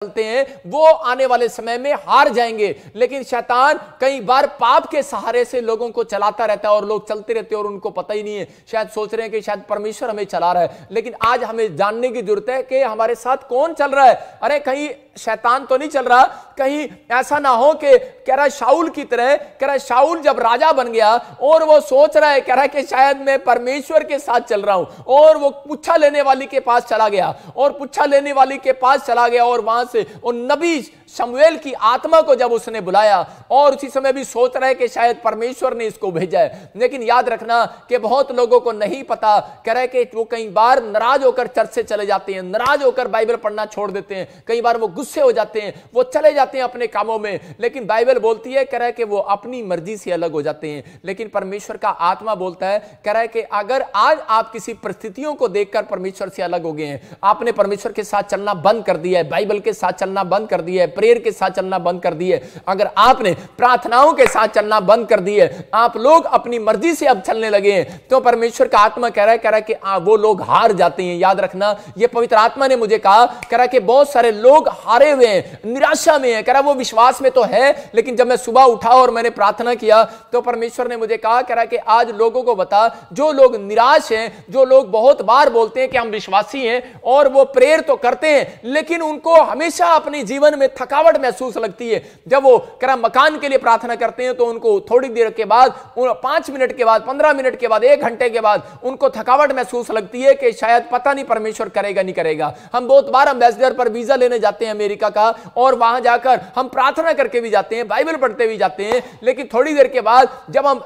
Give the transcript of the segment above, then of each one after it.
चलते हैं वो आने वाले समय में हार जाएंगे। लेकिन शैतान कई बार पाप के सहारे से लोगों को चलाता रहता है और लोग चलते रहते हैं और उनको पता ही नहीं है, शायद सोच रहे हैं कि शायद परमेश्वर हमें चला रहा है। लेकिन आज हमें जानने की जरूरत है कि हमारे साथ कौन चल रहा है। अरे कहीं शैतान तो नहीं चल रहा, कहीं ऐसा ना हो कि कह रहा शाऊल की तरह, कह रहा शाऊल जब राजा बन गया और वो सोच रहा है, कह रहा है कि शायद मैं परमेश्वर के साथ चल रहा हूं, और वो पुच्छा लेने वाली के पास चला गया और पुच्छा लेने वाली के पास चला गया और वहां से वो नबी शमूएल की आत्मा को जब उसने बुलाया और उसी समय भी सोच रहा है कि शायद परमेश्वर ने इसको भेजा है। लेकिन याद रखना कि बहुत लोगों को नहीं पता, कह रहे कि वो कई बार नाराज होकर चर्च से चले जाते हैं, नाराज होकर बाइबल पढ़ना छोड़ देते हैं, कई बार वो गुस्से हो जाते हैं, वो चले जाते हैं अपने कामों में। लेकिन बाइबल बोलती है, कह रहा है कि वो अपनी मर्जी से अलग हो जाते हैं। लेकिन परमेश्वर का आत्मा बोलता है, कह रहा है कि अगर आज आप किसी परिस्थितियों को देखकर परमेश्वर से अलग हो गए हैं, आपने परमेश्वर के साथ चलना बंद कर दिया है, बाइबल के साथ चलना बंद कर दिया है, प्रेयर के साथ चलना बंद कर दिए, अगर आपने प्रार्थनाओं के साथ चलना बंद कर दिए, आप लोग अपनी मर्जी से अब चलने लगे हैं, तो परमेश्वर का आत्मा कह रहा है कि वो लोग हार जाते हैं। याद रखना, ये पवित्र आत्मा ने मुझे कहा, कह रहा है कि बहुत सारे लोग हारे हुए हैं, निराशा में है, कह रहा है वो विश्वास में तो है, लेकिन जब मैं सुबह उठा और मैंने प्रार्थना किया तो परमेश्वर ने मुझे कहा, कह रहा है कि आज लोगों को बता, जो लोग निराश हैं, जो लोग बहुत बार बोलते हैं कि हम विश्वासी हैं और वो प्रेयर तो करते हैं, लेकिन उनको हमेशा अपने जीवन में थकावट महसूस लगती है। जब वो करा मकान के लिए प्रार्थना करते हैं तो उनको थोड़ी देर के बाद, 5 मिनट के बाद, 15 मिनट के बाद, 1 घंटे के बाद उनको थकावट महसूस लगती है कि शायद पता नहीं परमेश्वर करेगा नहीं करेगा। हम बहुत बार एम्बेसडर पर वीजा लेने जाते हैं अमेरिका का, और वहां जाकर हम प्रार्थना करके भी जाते हैं, बाइबल पढ़ते भी जाते हैं, लेकिन थोड़ी देर के बाद जब हम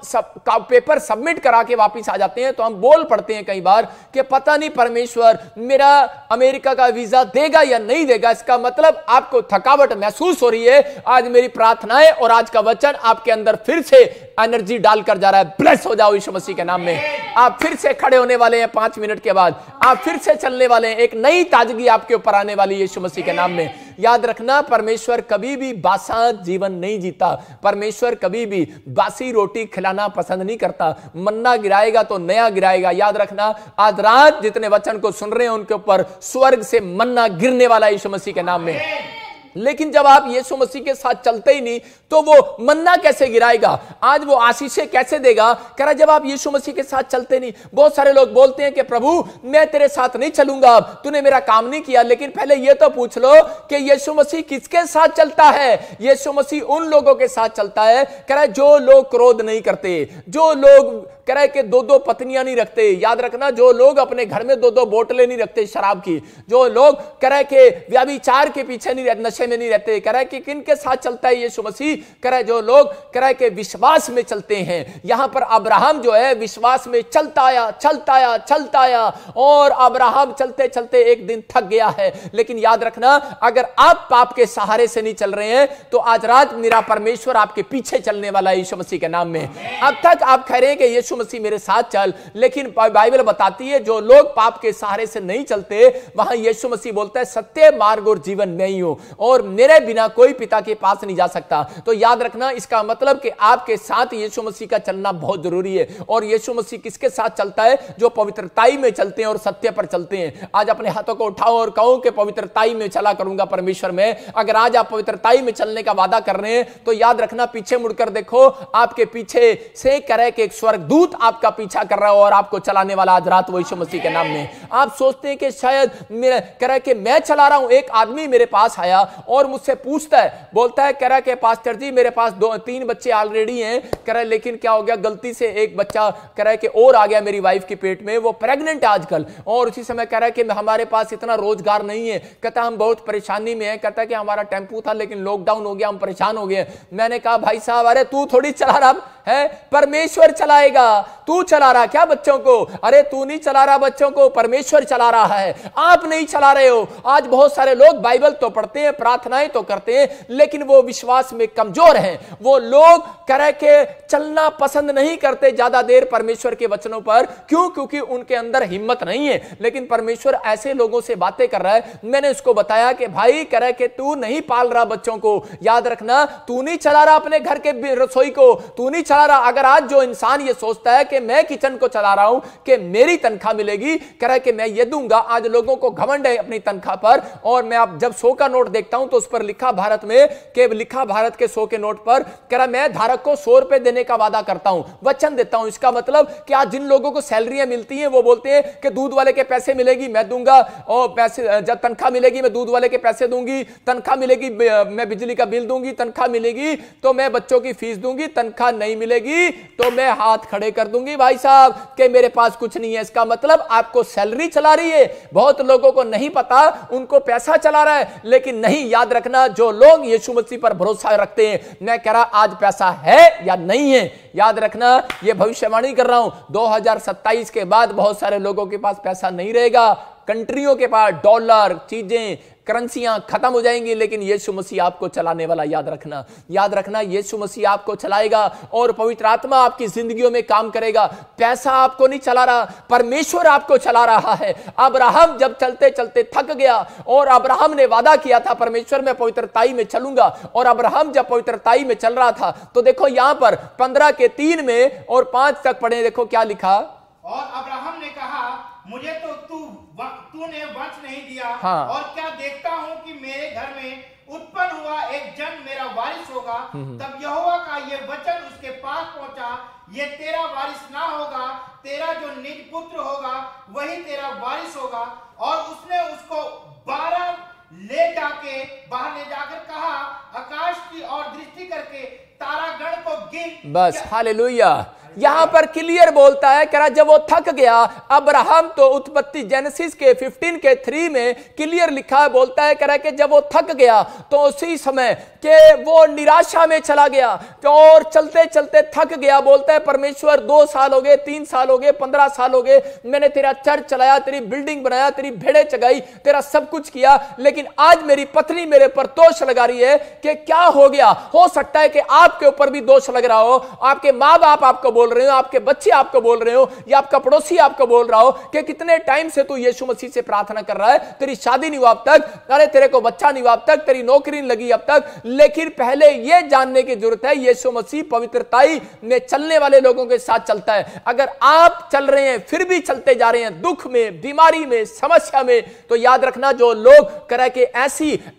पेपर सबमिट करा के वापस आ जाते हैं तो हम बोल पड़ते हैं कई बार कि पता नहीं परमेश्वर मेरा अमेरिका का वीजा देगा या नहीं देगा। इसका मतलब आपको थकावट महसूस हो रही है। आज मेरी प्रार्थनाएं और आज का वचन आपके अंदर फिर से एनर्जी डालकर जा रहा है। ब्लेस हो जाओ यीशु मसीह के नाम में। आप फिर से खड़े होने वाले हैं 5 मिनट के बाद, आप फिर से चलने वाले हैं, एक नई ताजगी आपके ऊपर आने वाली है यीशु मसीह के नाम में। याद रखना, परमेश्वर कभी भी बासा जीवन नहीं जीता, परमेश्वर कभी भी बासी रोटी खिलाना पसंद नहीं करता। मन्ना गिराएगा तो नया गिराएगा। याद रखना, आज रात जितने वचन को सुन रहे हैं उनके ऊपर स्वर्ग से मन्ना गिरने वाला है यीशु मसीह के नाम में। लेकिन जब आप यीशु मसीह के साथ चलते ही नहीं तो वो मन्ना कैसे गिराएगा, आज वो आशीषें कैसे देगा। कह रहा जब आप यीशु मसीह के साथ चलते नहीं। बहुत सारे लोग बोलते हैं कि प्रभु मैं तेरे साथ नहीं चलूंगा, तूने मेरा काम नहीं किया। लेकिन पहले ये तो पूछ लो कि यीशु मसीह किसके साथ चलता है। यीशु मसीह उन लोगों के साथ चलता है, कह रहा जो लोग क्रोध नहीं करते, जो लोग कह रहे कि 2-2 पत्नियां नहीं रखते। याद रखना, जो लोग अपने घर में 2-2 बोतलें नहीं रखते शराब की, जो लोग कह रहे कि व्यभिचार के पीछे नहीं रहते, नशे में नहीं रहते। कह रहे कि किनके साथ चलता है यीशु मसीह, कह रहे जो लोग कह रहे कि विश्वास में चलते हैं। यहां पर अब्राहम जो है विश्वास में चलता आया, चलता आया, चलता आया, और अब्राहम चलते चलते एक दिन थक गया है। लेकिन याद रखना, अगर आप पाप के सहारे से नहीं चल रहे हैं तो आज रात मेरा परमेश्वर आपके पीछे चलने वाला है यीशु मसीह के नाम में। अब तक आप कह रहे हैं कि यीशु मसीह मेरे साथ चल, लेकिन बाइबल बताती है जो लोग पाप के सहारे से नहीं चलते, वहां यीशु मसीह बोलता है सत्य मार्ग और जीवन मैं ही हूं, और मेरे बिना कोई पिता के पास नहीं जा सकता। तो याद रखना, इसका मतलब कि आपके साथ यीशु मसीह का चलना बहुत जरूरी है। और यीशु मसीह किसके साथ चलता है? जो पवित्रताई में चलते हैं और सत्य पर चलते हैं। आज अपने हाथों को उठाओ और कहो कि पवित्रताई में चला करूंगा परमेश्वर में। अगर आज आप पवित्रताई में चलने का वादा कर रहे हैं तो याद रखना, पीछे मुड़कर देखो, आपके पीछे से करे कि एक स्वर्गदूत आपका पीछा कर रहा है और आपको चलाने वाला आज रात वो यीशु मसीह के नाम में। आप सोचते हैं कि शायद मेरा कह रहा है कि मैं चला रहा हूं। एक आदमी मेरे पास आया और मुझसे पूछता है, बोलता है, कह रहा है कि पास्टर जी मेरे पास 2-3 बच्चे ऑलरेडी हैं, कह रहा है लेकिन क्या हो गया, गलती से एक बच्चा कह रहा है कि और आ गया मेरी वाइफ की पेट में, वो प्रेग्नेंट है आजकल। और उसी समय कह रहा है कि हमारे पास इतना रोजगार नहीं है, कहता हम बहुत परेशानी में है, कहता है कि हमारा टेम्पू था लेकिन लॉकडाउन हो गया, हम परेशान हो गए। मैंने कहा भाई साहब, अरे तू थोड़ी चला रहा है, परमेश्वर चलाएगा। तू चला रहा क्या बच्चों को? अरे तू नहीं चला रहा बच्चों को, परमेश्वर चला रहा है, आप नहीं चला रहे हो। आज बहुत सारे लोग बाइबल तो पढ़ते हैं, प्रार्थनाएं तो करते हैं, लेकिन वो विश्वास में कमजोर हैं। वो लोग कह के चलना पसंद नहीं करते ज्यादा देर परमेश्वर के वचनों पर। क्यों? क्योंकि उनके अंदर हिम्मत नहीं है। लेकिन परमेश्वर ऐसे लोगों से बातें कर रहा है। मैंने उसको बताया कि भाई कह के तू नहीं पाल रहा बच्चों को, याद रखना, तू नहीं चला रहा अपने घर के रसोई को, तू नहीं चला रहा। अगर आज जो इंसान ये सोचता सोचता है कि मैं किचन को चला रहा हूं, कि मेरी तनख्वाह मिलेगी, कह रहा है कि मैं ये दूंगा। आज लोगों को घमंड है अपनी तनख्वाह पर, और मैं अब जब 100 का नोट देखता हूं तो उस पर लिखा भारत में, कि लिखा भारत के 100 के नोट पर, कह रहा मैं धारक को 100 रुपए देने का वादा करता हूं, वचन देता हूं। इसका मतलब कि आज जिन लोगों को सैलरियां मिलती हैं वो बोलते हैं कि दूध वाले के पैसे मिलेगी मैं दूंगा, और पैसे जब तनख्वाह मिलेगी मैं दूध वाले के पैसे दूंगी, तनख्वाह मिलेगी मैं बिजली का बिल दूंगी, तनख्वाह मिलेगी तो मैं बच्चों की फीस दूंगी, तनख्वाह नहीं मिलेगी तो मैं हाथ खड़े कर दूंगी भाई साहब कि मेरे पास कुछ नहीं है। इसका मतलब आपको सैलरी चला रही है। बहुत लोगों को नहीं पता, उनको पैसा चला रहा है, लेकिन नहीं, याद रखना जो लोग यीशु मसीह पर भरोसा रखते हैं, मैं कह रहा आज पैसा है या नहीं है, याद रखना ये भविष्यवाणी कर रहा हूं 2027 के बाद बहुत सारे लोगों के पास पैसा नहीं रहेगा। कंट्रियों के पास डॉलर, चीजें, करेंसियां खत्म हो जाएंगी, लेकिन यीशु मसीह आपको चलाने वाला, याद रखना, याद रखना, यीशु मसीह आपको चलाएगा और पवित्र आत्मा आपकी जिंदगियों में काम करेगा। पैसा आपको नहीं चला रहा, परमेश्वर आपको चला रहा है। अब्राहम जब चलते चलते थक गया और अब्राहम ने वादा किया था परमेश्वर मैं पवित्रताई में चलूंगा, और अब्राहम जब पवित्रताई में चल रहा था तो देखो यहां पर 15 के 3 में और 5 तक पढ़े, देखो क्या लिखा। और अब्राहम ने कहा मुझे तो तूने वंश नहीं दिया, हाँ। और क्या देखता हूँ कि मेरे घर में उत्पन्न हुआ एक जन मेरा वारिस होगा। तब यहोवा का ये वचन उसके पास पहुंचा, ये तेरा वारिस ना होगा, तेरा जो निज पुत्र होगा वही तेरा वारिस होगा। और उसने उसको 12 बाहर ले जाकर कहा आकाश की ओर दृष्टि करके तारागण को गिन। बस हालेलुया। यहां पर क्लियर बोलता है, कह रहा जब वो थक गया, अब्राहम तो उत्पत्ति जेनेसिस के 15 के 3 में क्लियर लिखा है, बोलता है, कह रहा है कि जब वो थक गया तो उसी समय के वो निराशा में चला गया, तो और चलते चलते थक गया। बोलता है परमेश्वर 2 साल हो गए, 3 साल हो गए, 15 साल हो गए, मैंने तेरा चर्च चलाया, तेरी बिल्डिंग बनाया, तेरी भेड़ें चगाई, तेरा सब कुछ किया, लेकिन आज मेरी पत्नी मेरे पर दोष लगा रही है कि क्या हो गया। हो सकता है कि आपके ऊपर भी दोष लग रहा हो, आपके माँ बाप आपको बोल रहे हो, आपके बच्चे आपको बोल रहे हो, या आपका पड़ोसी आपको बोल रहा हो कि कितने टाइम से तू यीशु मसीह से प्रार्थना कर रहा है, तेरी शादी नहीं हुआ अब तक, अरे तेरे को बच्चा नहीं हुआ अब तक, तेरी नौकरी नहीं लगी अब तक। लेकिन पहले यह जानने की जरूरत है यीशु मसीह पवित्रताई में चलने वाले लोगों के साथ चलता है। अगर आप चल रहे हैं फिर भी चलते जा रहे हैं दुख में, बीमारी में, समस्या में, तो याद रखना जो लोग करे कि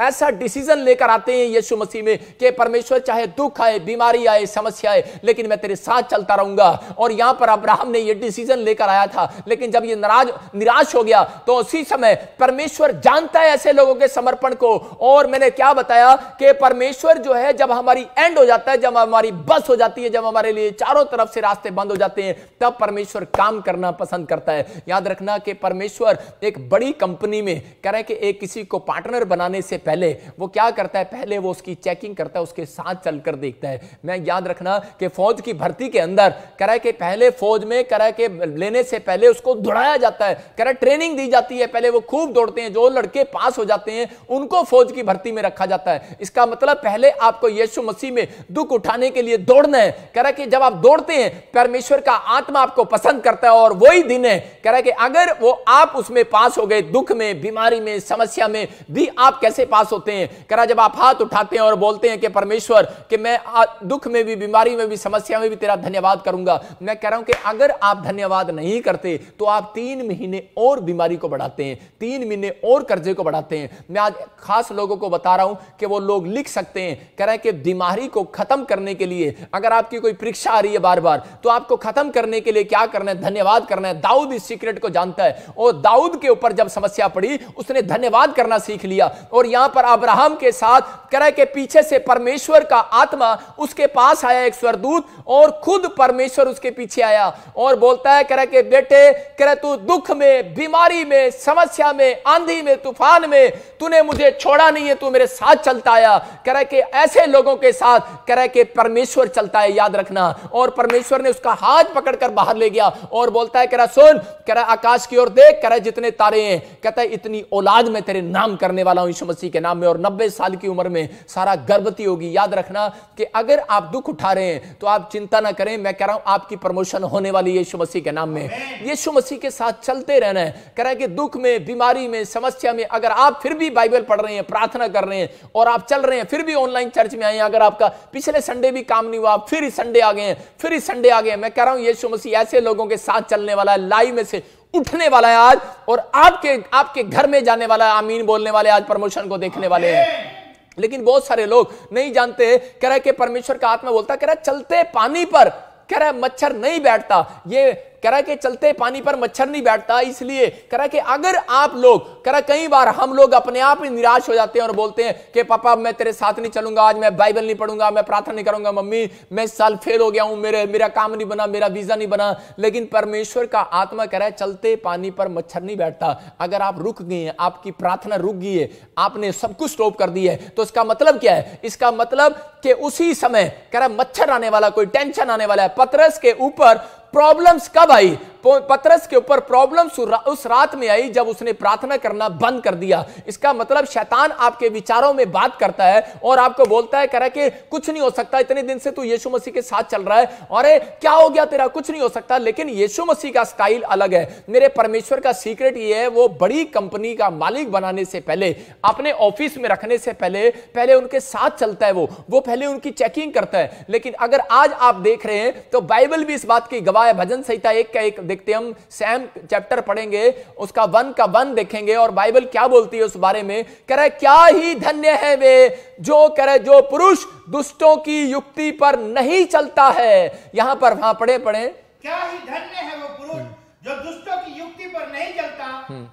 ऐसा डिसीजन लेकर आते हैं यीशु मसीह में कि परमेश्वर चाहे दुख आए, बीमारी आए, समस्या आए, लेकिन मैं तेरे साथ चलता रहूंगा। और यहां पर अब्राहम ने यह डिसीजन लेकर आया था, लेकिन जब ये निराश हो गया तो उसी समय परमेश्वर जानता है ऐसे लोगों के समर्पण को। और मैंने क्या बताया कि परमेश्वर जो है जब हमारी एंड हो जाता है, जब हमारी बस हो जाती है, जब हमारे लिए चारों तरफ से रास्ते बंद हो जाते हैं, तब परमेश्वर काम करना पसंद करता है। याद रखना कि परमेश्वर एक बड़ी कंपनी में कह रहे कि एक किसी को पार्टनर बनाने से पहले वो क्या करता है, पहले वो उसकी चेकिंग करता है, उसके साथ चलकर देखता है। मैं याद रखना कि फौज की भर्ती के अंदर कह रहा है कि पहले फौज में कह रहा है कि लेने से पहले उसको दौड़ाया जाता है, कह रहा है ट्रेनिंग दी जाती है, पहले वो खूब दौड़ते हैं, जो लड़के पास हो जाते हैं उनको फौज की भर्ती में रखा जाता है। इसका मतलब पहले आपको यीशु मसीह में दुख उठाने के लिए दौड़ना है। कह रहा है कि जब आप दौड़ते हैं परमेश्वर का आत्मा आपको पसंद करता है, और वही दिन है कह रहा है कि अगर वो आप उसमें पास हो गए, दुख में, बीमारी में, समस्या में भी आप कैसे पास होते हैं। कह रहा जब आप हाथ उठाते हैं और बोलते हैं कि परमेश्वर कि मैं दुख में भी, बीमारी में भी, समस्या में भी तेरा धन्यवाद करूंगा। मैं कह रहा हूं कि अगर आप धन्यवाद नहीं करते तो आप 3 महीने और बीमारी को बढ़ाते हैं, 3 महीने और कर्जे को बढ़ाते हैं। मैं आज खास लोगों को बता रहा हूं कि वो लोग लिख सकते हैं, कह रहे हैं कि बीमारी को खत्म करने के लिए अगर आपकी कोई परीक्षा आ रही है बार बार, तो आपको खत्म करने के लिए क्या करना है, धन्यवाद करना है। दाऊद इस सीक्रेट को जानता है, और दाऊद के ऊपर जब समस्या पड़ी उसने धन्यवाद करना सीख लिया। और यहां पर अब्राहम के साथ कह रहा है कि पीछे से परमेश्वर का आत्मा उसके पास आया, एक स्वर्गदूत, और खुद परमेश्वर उसके पीछे आया और बोलता है, कह रहा है कि बेटे, कह रहा तू दुख में, बीमारी में, समस्या में, आंधी में, तूफान में तूने मुझे छोड़ा नहीं है, तू मेरे साथ चलता आया। कह रहा है कि ऐसे लोगों के साथ कह रहा है कि परमेश्वर चलता है, याद रखना। और परमेश्वर ने उसका हाथ पकड़कर बाहर ले गया और बोलता है, कह रहा सुन, कह रहा आकाश की ओर देख, कह रहा जितने तारे हैं, कहता है इतनी औलाद में तेरे नाम करने वाला हूं यीशु मसीह के नाम में, और 90 साल की उम्र में सारा गर्भवती होगी। याद रखना कि अगर आप दुख उठा रहे हैं तो आप चिंता ना करें। मैं कह कह रहा हूं आपकी प्रमोशन होने वाली है यीशु मसीह के नाम में। यीशु मसीह के साथ चलते रहना है। कह रहा है कि दुख में, बीमारी में, समस्या में अगर आप फिर भी बाइबल पढ़ रहे हैं, प्रार्थना कर रहे हैं और आप चल रहे हैं, फिर भी ऑनलाइन चर्च में आए हैं, अगर आपका पिछले संडे भी काम नहीं हुआ, फिर इस संडे आ गए हैं, फिर इस संडे आ गए, मैं कह रहा हूं यीशु मसीह ऐसे लोगों के साथ चलने वाला है, लाइव में से उठने वाला है आज, और आपके घर में जाने वाला है। आमीन बोलने वाले आज प्रमोशन को देखने वाले हैं। लेकिन बहुत सारे लोग नहीं जानते, कह रहा है कि परमेश्वर का आत्मा बोलता, कह रहा है चलते पानी पर, कह रहा है मच्छर नहीं बैठता। ये कह रहा है कि चलते पानी पर मच्छर नहीं बैठता, इसलिए कह रहा है कि अगर आप लोग, कह रहा है कई बार हम लोग अपने आप ही निराश हो जाते हैं और बोलते हैं कि पापा मैं तेरे साथ नहीं चलूंगा, आज मैं बाइबल नहीं पढ़ूंगा, मैं प्रार्थना नहीं करूंगा, मम्मी मैं इस साल फेल हो गया हूं, मेरा काम नहीं बना, मेरा वीजा नहीं बना। लेकिन परमेश्वर का आत्मा कह रहा है चलते पानी पर मच्छर नहीं बैठता। अगर आप रुक गए हैं, आपकी प्रार्थना रुक गई है, आपने सब कुछ स्टॉप कर दिया है, तो इसका मतलब क्या है? इसका मतलब कि उसी समय कह रहा है मच्छर आने वाला, कोई टेंशन आने वाला है। पतरस के ऊपर प्रॉब्लम्स कब आई? पतरस के ऊपर प्रॉब्लम्स उस रात में आई जब उसने प्रार्थना करना बंद कर दिया। इसका मतलब शैतान आपके विचारों में बात करता है और आपको बोलता है, कह रहा है कि कुछ नहीं हो सकता, इतने दिन से तू यीशु मसीह के साथ चल रहा है, अरे क्या हो गया तेरा, कुछ नहीं हो सकता। लेकिन यीशु मसीह का स्टाइल अलग है। मेरे परमेश्वर का सीक्रेट ये है, वो बड़ी कंपनी का मालिक बनाने से पहले, अपने ऑफिस में रखने से पहले उनके साथ चलता है। वो पहले उनकी चेकिंग करता है। लेकिन अगर आज आप देख रहे हैं तो बाइबल भी इस बात की गवाह है। भजन संहिता 1 का 1 देखते हम, सैम चैप्टर पढ़ेंगे, उसका 1 का 1 देखेंगे और बाइबल क्या बोलती है उस बारे में। कह रहा है क्या ही धन्य है वे जो, कह रहे जो पुरुष दुष्टों की युक्ति पर नहीं चलता है। यहां पर वहां पढ़े क्या ही धन्य है वो पुरुष जो दुष्टों की युक्ति पर नहीं चलता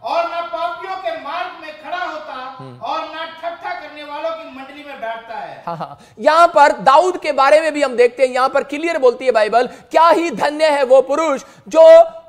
और ना पापियों के मार्ग में खड़ा होता और ना ठट्ठा करने वालों की मंडली में बैठता है। हाँ, यहां पर दाऊद के बारे में भी हम देखते हैं, यहां पर क्लियर बोलती है बाइबल, क्या ही धन्य है वो पुरुष जो,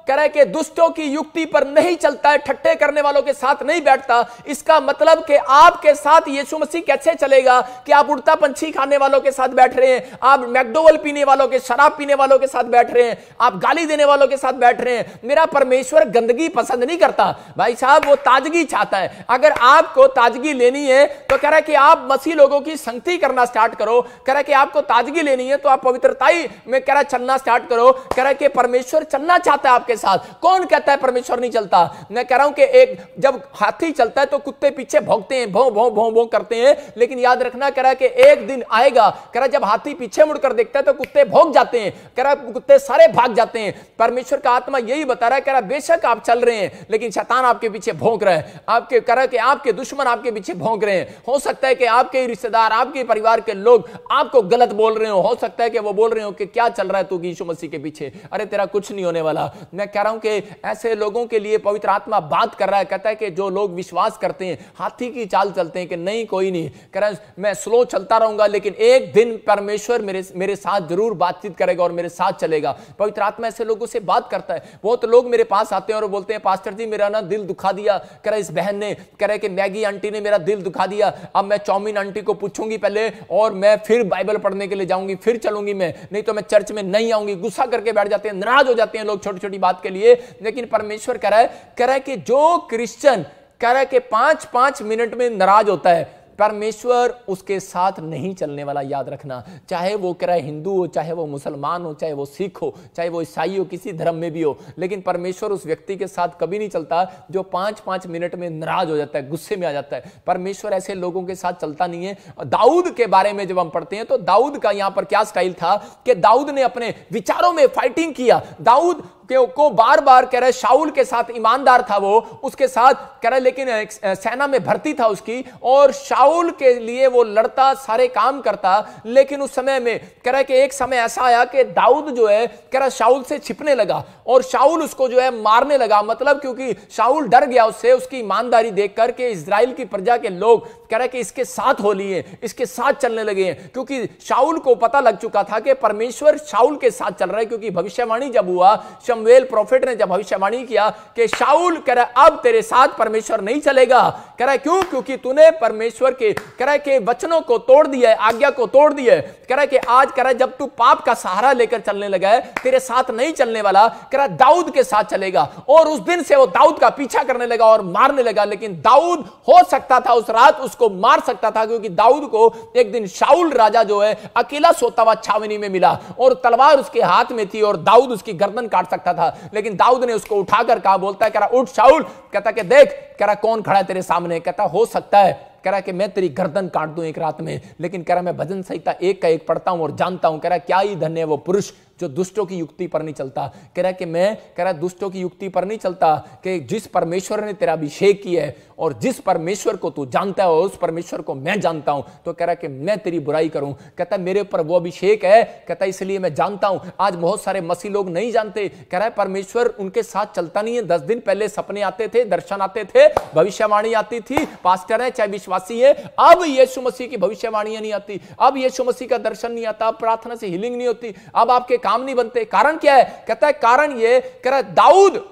कह रहा है कि दुष्टों की युक्ति पर नहीं चलता है, ठट्ठे करने वालों के साथ नहीं बैठता। इसका मतलब कि आपके साथ यीशु मसीह कैसे चलेगा कि आप उड़ता पंछी खाने वालों के साथ बैठ रहे हैं, आप मैकडोवेल पीने वालों के, शराब पीने वालों के साथ बैठ रहे हैं, आप गाली देने वालों के साथ बैठ रहे हैं। मेरा परमेश्वर गंदगी पसंद नहीं करता भाई साहब, वो ताजगी चाहता है। अगर आपको ताजगी लेनी है तो कह रहा है कि आप मसीह लोगों की संगति करना स्टार्ट करो। कह रहा है कि आपको ताजगी लेनी है तो आप पवित्रताई में, कह रहा है चलना स्टार्ट करो। कह रहा है कि परमेश्वर चलना चाहता है आपके साथ। कौन कहता है परमेश्वर नहीं चलता? मैं कह रहा हूं कि एक जब हाथी चलता है तो कुत्ते पीछे भौंकते हैं, भौं भौं भौं भौं करते हैं, लेकिन याद रखना, कह रहा है कि एक दिन आएगा, कह रहा है जब हाथी पीछे मुड़कर देखता है तो कुत्ते भौंक जाते हैं, कह रहा है कुत्ते सारे भाग जाते हैं। परमेश्वर का आत्मा यही बता रहा है, कह रहा है बेशक आप चल रहे हैं लेकिन शैतान आपके पीछे भौंक रहा है, आपके, कह रहा है कि आपके दुश्मन आपके पीछे भौंक रहे हैं। हो सकता है कि आपके रिश्तेदार, आपके परिवार के लोग आपको गलत बोल रहे हो सकता है कि वो बोल रहे हो कि क्या चल रहा है तू यीशु मसीह के पीछे, अरे तेरा कुछ नहीं होने वाला। मैं कह रहा हूं कि ऐसे लोगों के लिए पवित्र आत्मा बात कर रहा है, कहता है कि जो लोग विश्वास करते हैं, हाथी की चाल चलते हैं कि नहीं कोई नहीं, कह रहा है मैं स्लो चलता रहूंगा लेकिन एक दिन परमेश्वर मेरे साथ जरूर बातचीत करेगा और मेरे साथ चलेगा। पवित्र आत्मा ऐसे लोगों से बात करता है। बहुत लोग मेरे पास आते हैं और बोलते हैं पास्टर जी मेरा ना दिल दुखा दिया, कह रहा है इस बहन ने, कह रहा है कि मैगी आंटी ने मेरा दिल दुखा दिया, अब मैं चाउमीन आंटी को पूछूंगी पहले और मैं फिर बाइबल पढ़ने के लिए जाऊंगी, फिर चलूंगी मैं, नहीं तो मैं चर्च में नहीं आऊंगी। गुस्सा करके बैठ जाते हैं, नाराज हो जाते हैं लोग छोटी छोटी बात के लिए। लेकिन परमेश्वर कह रहा है कि जो क्रिश्चियन, कह रहा है कि 5-5 मिनट में नाराज होता है, परमेश्वर उसके साथ नहीं चलने वाला। याद रखना, चाहे वो कह रहा है हिंदू हो, चाहे वो मुसलमान हो, चाहे वो सिख हो, चाहे वो ईसाई हो, किसी धर्म में भी हो, लेकिन परमेश्वर उस व्यक्ति के साथ कभी नहीं चलता जो 5-5 मिनट में नाराज हो जाता है, गुस्से में आ जाता है। परमेश्वर ऐसे लोगों के साथ चलता नहीं है। दाऊद के बारे में जब हम पढ़ते हैं तो दाऊद का यहां पर क्या स्टाइल था कि दाऊद ने अपने विचारों में फाइटिंग किया। दाऊद को बार बार, कह रहे शाऊल के साथ ईमानदार था वो, उसके साथ कह रहे, लेकिन सेना में भर्ती था उसकी और शाऊल के लिए वो लड़ता, सारे काम करता। लेकिन उस समय में कह रहा है कि एक समय ऐसा आया कि दाऊद जो है, कह रहा शाऊल से छिपने लगा और शाऊल उसको जो है मारने लगा। मतलब क्योंकि शाऊल डर गया उससे, उसकी ईमानदारी देखकर के इजराइल की प्रजा के लोग कह रहे कि इसके साथ हो लिए, इसके साथ चलने लगे हैं, क्योंकि शाऊल को पता लग चुका था कि परमेश्वर शाऊल के साथ चल रहा है। क्योंकि भविष्यवाणी जब हुआ शमूएल प्रोफेट ने जब भविष्यवाणी किया कि शाऊल कह रहा अब तेरे साथ परमेश्वर नहीं चलेगा, कह रहा क्यों? क्योंकि तूने परमेश्वर के कह रहा के वचनों को तोड़ दिया है, आज्ञा को तोड़ दिया है। कह रहा कि आज कह रहा जब तू पाप का सहारा लेकर चलने लगा है, तेरे साथ नहीं चलने वाला, कह रहा दाऊद के साथ चलेगा। और उस दिन से वो दाऊद का पीछा करने लगा और मारने लगा। लेकिन दाऊद हो सकता था उस रात उसको मार सकता था, क्योंकि दाऊद को एक दिन शाऊल राजा जो है अकेला सोता हुआ छावनी में मिला और तलवार उसके हाथ में थी और दाऊद उसकी गर्दन काट सकता था। लेकिन दाऊद ने उसको उठाकर कहा, बोलता है कह रहा उठ शाऊल, कहता कि देख कह रहा कौन खड़ा है तेरे सामने। कहता हो सकता है कह रहा कि मैं तेरी गर्दन काट दूं एक रात में, लेकिन कह रहा मैं भजन संहिता 1 का 1 पढ़ता हूं और जानता हूं, कह रहा क्या ही धन्य है वो पुरुष जो दुष्टों की युक्ति पर नहीं चलता। कह रहा कि मैं कह रहा दुष्टों की युक्ति पर नहीं चलता, कि जिस परमेश्वर ने तेरा अभिषेक किया है और जिस परमेश्वर को तू जानता है और उस परमेश्वर को मैं जानता हूं, तो कह रहा कि मैं तेरी बुराई करूं। कहता मेरे ऊपर वो अभिषेक है, कहता इसलिए मैं जानता हूं। आज बहुत सारे मसीह लोग नहीं जानते, कह रहा है परमेश्वर उनके साथ चलता नहीं है। 10 दिन पहले सपने आते थे, दर्शन आते थे, भविष्यवाणी आती थी, पास्टर है चाहे विश्वासी है, अब यीशु मसीह की भविष्यवाणियां नहीं आती, अब यीशु मसीह का दर्शन नहीं आता, अब प्रार्थना से हीलिंग नहीं होती, अब आपके काम नहीं बनते। कारण क्या है? कहता है कारण ये, कह रहा है दाऊद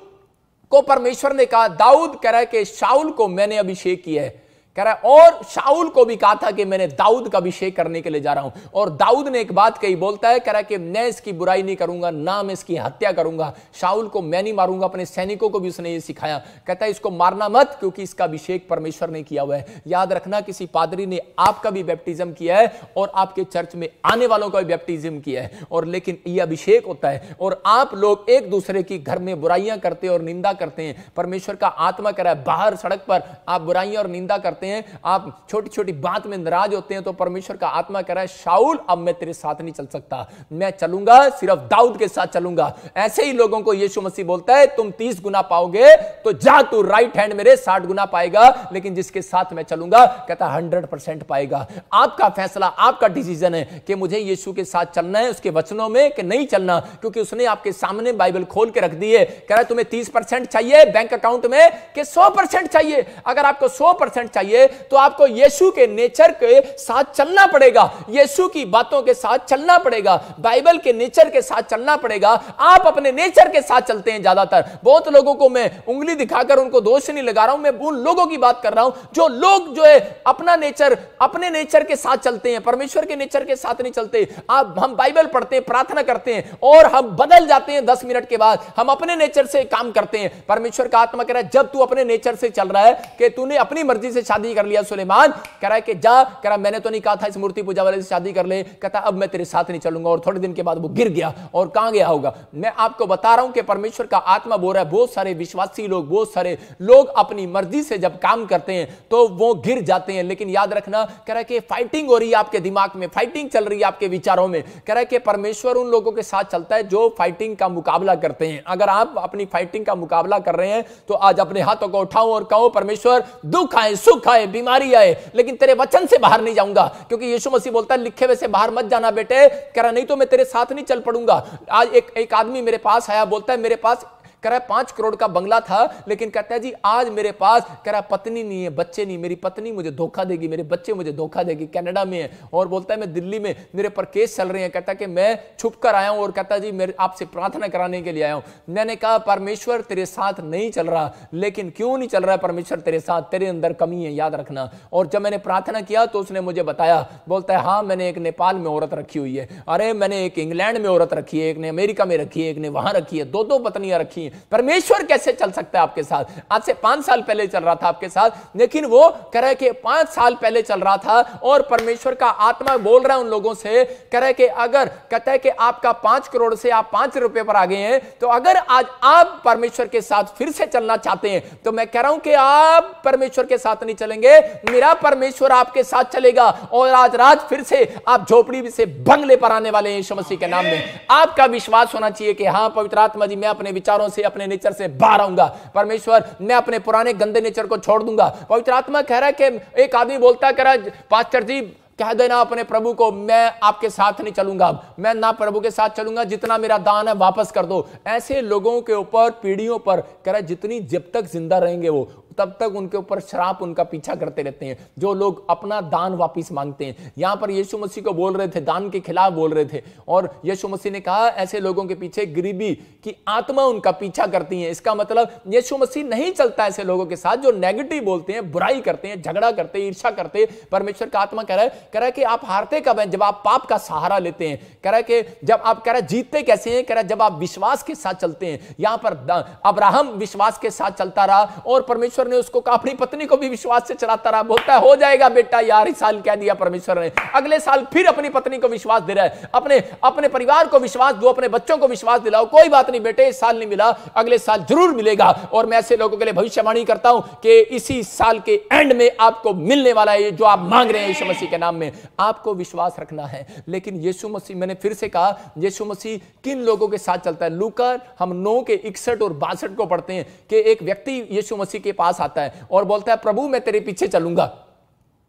को परमेश्वर ने कहा, दाऊद कह रहा है कि शाऊल को मैंने अभिषेक किया है, कह रहा है और शाऊल को भी कहा था कि मैंने दाऊद का अभिषेक करने के लिए जा रहा हूं। और दाऊद ने एक बात कही, बोलता है कह रहा है कि मैं इसकी बुराई नहीं करूंगा, ना मैं इसकी हत्या करूंगा, शाऊल को मैं नहीं मारूंगा। अपने सैनिकों को भी उसने ये सिखाया, कहता है इसको मारना मत, क्योंकि इसका अभिषेक परमेश्वर ने किया हुआ है। याद रखना किसी पादरी ने आपका भी बैप्टिज्म किया है और आपके चर्च में आने वालों का भी बैप्टिज्म किया है, और लेकिन यह अभिषेक होता है। और आप लोग एक दूसरे की घर में बुराइयां करते और निंदा करते हैं। परमेश्वर का आत्मा कह रहा है बाहर सड़क पर आप बुराइयां और निंदा करते हैं, आप छोटी छोटी बात में नाराज होते हैं, तो परमेश्वर का आत्मा कह रहा है शाऊल अब मैं तेरे साथ नहीं चल सकता, मैं चलूंगा सिर्फ दाऊद के साथ चलूंगा। ऐसे ही लोगों को यीशु मसीह बोलता है तुम 30 गुना पाओगे तो जा तू राइट हैंड मेरे 60 गुना पाएगा, लेकिन जिसके साथ मैं चलूंगा कहता 100% पाएगा। आपका फैसला, आपका डिसीजन है कि मुझे यीशु के साथ चलना है उसके वचनों में कि नहीं चलना, क्योंकि उसने आपके सामने बाइबल खोल के रख दी है। कह रहा है तुम्हें 30% चाहिए बैंक अकाउंट में कि 100% चाहिए? अगर आपको 100% चाहिए तो आपको यीशु के नेचर के साथ चलना पड़ेगा, यीशु की बातों के साथ चलना पड़ेगा, बाइबल के नेचर के साथ चलना पड़ेगा। आप अपने नेचर के साथ चलते हैं ज्यादातर। बहुत लोगों को मैं उंगली दिखाकर उनको दोष नहीं लगा रहा हूं, मैं उन लोगों की बात कर रहा हूं जो लोग जो है अपना नेचर, अपने नेचर के साथ चलते हैं, परमेश्वर के नेचर के साथ नहीं चलते। हम बाइबल पढ़ते हैं, प्रार्थना करते हैं और हम बदल जाते हैं 10 मिनट के बाद, हम अपने नेचर से काम करते हैं। परमेश्वर का आत्मा कह रहा है जब तू अपने नेचर से चल रहा है कि तूने अपनी मर्जी से शादी कर लिया, सुलेमान कह रहा है कि जा, कह रहा मैंने तो नहीं कहा था इस मूर्ति पूजा वाले से शादी कर ले, कहता अब मैं तेरे साथ नहीं चलूंगा। और थोड़े दिन के बाद वो गिर गया, और कहां गया होगा? मैं आपको बता रहा हूं कि परमेश्वर का आत्मा बोल रहा है बहुत सारे विश्वासी लोग, बहुत सारे लोग अपनी मर्जी से जब काम करते हैं तो वो गिर जाते हैं। लेकिन याद रखना, कह रहा है कि फाइटिंग हो रही है आपके दिमाग में, फाइटिंग चल रही है आपके विचारों में। कह रहा है कि परमेश्वर उन लोगों के साथ चलता है जो फाइटिंग का मुकाबला करते हैं। अगर आप अपनी फाइटिंग का मुकाबला कर रहे हैं तो आज अपने हाथों को उठाओ और कहो परमेश्वर दुख आए, सुख आए, बीमारी आए, लेकिन तेरे वचन से बाहर नहीं जाऊंगा, क्योंकि यीशु मसीह बोलता है लिखे हुए से बाहर मत जाना बेटे। कह रहा नहीं तो मैं तेरे साथ नहीं चल पड़ूंगा। आज एक आदमी मेरे पास आया, बोलता है मेरे पास कह रहा है 5 करोड़ का बंगला था, लेकिन कहता है जी आज मेरे पास कह रहा पत्नी नहीं है, बच्चे नहीं, मेरी पत्नी मुझे धोखा देगी, मेरे बच्चे मुझे धोखा देगी, कनाडा में है। और बोलता है मैं दिल्ली में, मेरे पर केस चल रहे हैं। कहता है कि मैं छुप कर आया हूं और कहता है जी मेरे आपसे प्रार्थना कराने के लिए आया हूं। मैंने कहा परमेश्वर तेरे साथ नहीं चल रहा, लेकिन क्यों नहीं चल रहा है परमेश्वर तेरे साथ? तेरे अंदर कमी है, याद रखना। और जब मैंने प्रार्थना किया तो उसने मुझे बताया, बोलता है हाँ मैंने एक नेपाल में औरत रखी हुई है, अरे मैंने एक इंग्लैंड में औरत रखी है, एक ने अमेरिका में रखी है, एक ने वहां रखी है, 2 पत्नियां रखी है। परमेश्वर कैसे चल सकता है आपके साथ? आज से 5 साल पहले चल रहा था आपके साथ, लेकिन वो कह रहा है कि 5 साल पहले चल रहा था और परमेश्वर का आत्मा बोल रहा है उन लोगों से, कह रहा है कि अगर कहता है कि आपका 5 करोड़ से आप 5 रुपए पर आ गए हैं, तो अगर आज आप परमेश्वर के साथ फिर से चलना चाहते हैं तो मैं कह रहा हूं कि आप परमेश्वर के साथ नहीं चलेंगे, मेरा परमेश्वर आपके साथ चलेगा। और आज रात फिर से आप झोपड़ी से बंगले पर आने वाले हैं यीशु मसीह के नाम में। आपका विश्वास होना चाहिए कि हाँ पवित्र आत्मा जी मैं अपने विचारों से, अपने नेचर से बाहर आऊंगा, परमेश्वर मैं अपने पुराने गंदे नेचर को छोड़ दूंगा। पवित्र आत्मा कह रहा है कि एक आदमी बोलता कह रहा है पास्टर जी कह देना अपने प्रभु को मैं आपके साथ नहीं चलूंगा, मैं ना प्रभु के साथ चलूंगा, जितना मेरा दान है वापस कर दो। ऐसे लोगों के ऊपर पीढ़ियों पर कह रहा है जितनी जब तक जिंदा रहेंगे वो तब तक उनके ऊपर श्राप उनका पीछा करते रहते हैं, जो लोग अपना दान वापिस मांगते हैं। यहां पर यीशु मसीह को बोल रहे थे, दान के खिलाफ बोल रहे थे, और यीशु मसीह ने कहा ऐसे लोगों के पीछे गरीबी की आत्मा उनका पीछा करती है। इसका मतलब यीशु मसीह नहीं चलता ऐसे लोगों के साथ जो नेगेटिव बोलते हैं, बुराई करते हैं, झगड़ा करते हैं, ईर्ष्या करते हैं। परमेश्वर का आत्मा कह रहा है कि आप हारते कब हैं? जब आप पाप का सहारा लेते हैं। कह रहा है कि जब आप कह रहा है जीतते कैसे हैं? कह रहा है जब आप विश्वास के साथ चलते हैं। यहां पर अब्राहम विश्वास के साथ चलता रहा और परमेश्वर ने उसको कहा, अपनी पत्नी को भी विश्वास से चलाता रहा। बोलता है हो जाएगा बेटा, यार इस साल कह दिया परमेश्वर ने, अगले साल फिर अपनी पत्नी को विश्वास दे रहा है, अपने परिवार को विश्वास दो, अपने बच्चों को विश्वास दिलाओ, कोई बात नहीं बेटे, इस साल नहीं मिला, अगले साल जरूर मिलेगा। और मैं ऐसे लोगों के लिए भविष्यवाणी करता हूं कि इसी साल के एंड में आपको मिलने वाला है जो आप मांग रहे हैं यीशु मसीह के नाम में। आपको विश्वास रखना है। लेकिन यीशु मसीह, मैंने फिर से कहा, यीशु मसीह किन लोगों के साथ चलता है? लूका हम 9 के 61 और 62 को पढ़ते हैं कि एक व्यक्ति यीशु मसीह के पास आता है और बोलता है प्रभु मैं तेरे पीछे चलूंगा।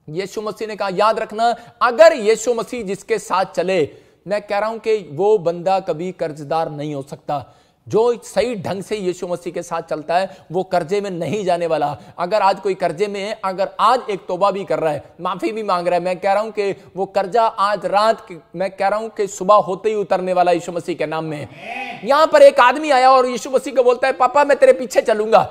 यीशु मसीह ने कहा याद रखना, अगर यीशु मसीह जिसके साथ चले, मैं कह रहा हूं कि वो बंदा कभी कर्जदार नहीं हो सकता। जो सही ढंग से यीशु मसीह के साथ चलता है वो कर्जे में नहीं जाने वाला। अगर आज कोई कर्जे में है, अगर आज एक तौबा भी कर रहा है, माफी भी मांग रहा है, मैं कह रहा हूं कि वो कर्जा आज रात, मैं कह रहा हूं कि सुबह होते ही उतरने वाला यीशु मसीह के नाम में। यहां पर एक आदमी आया और यीशु मसीह को बोलता है पापा मैं तेरे पीछे चलूंगा।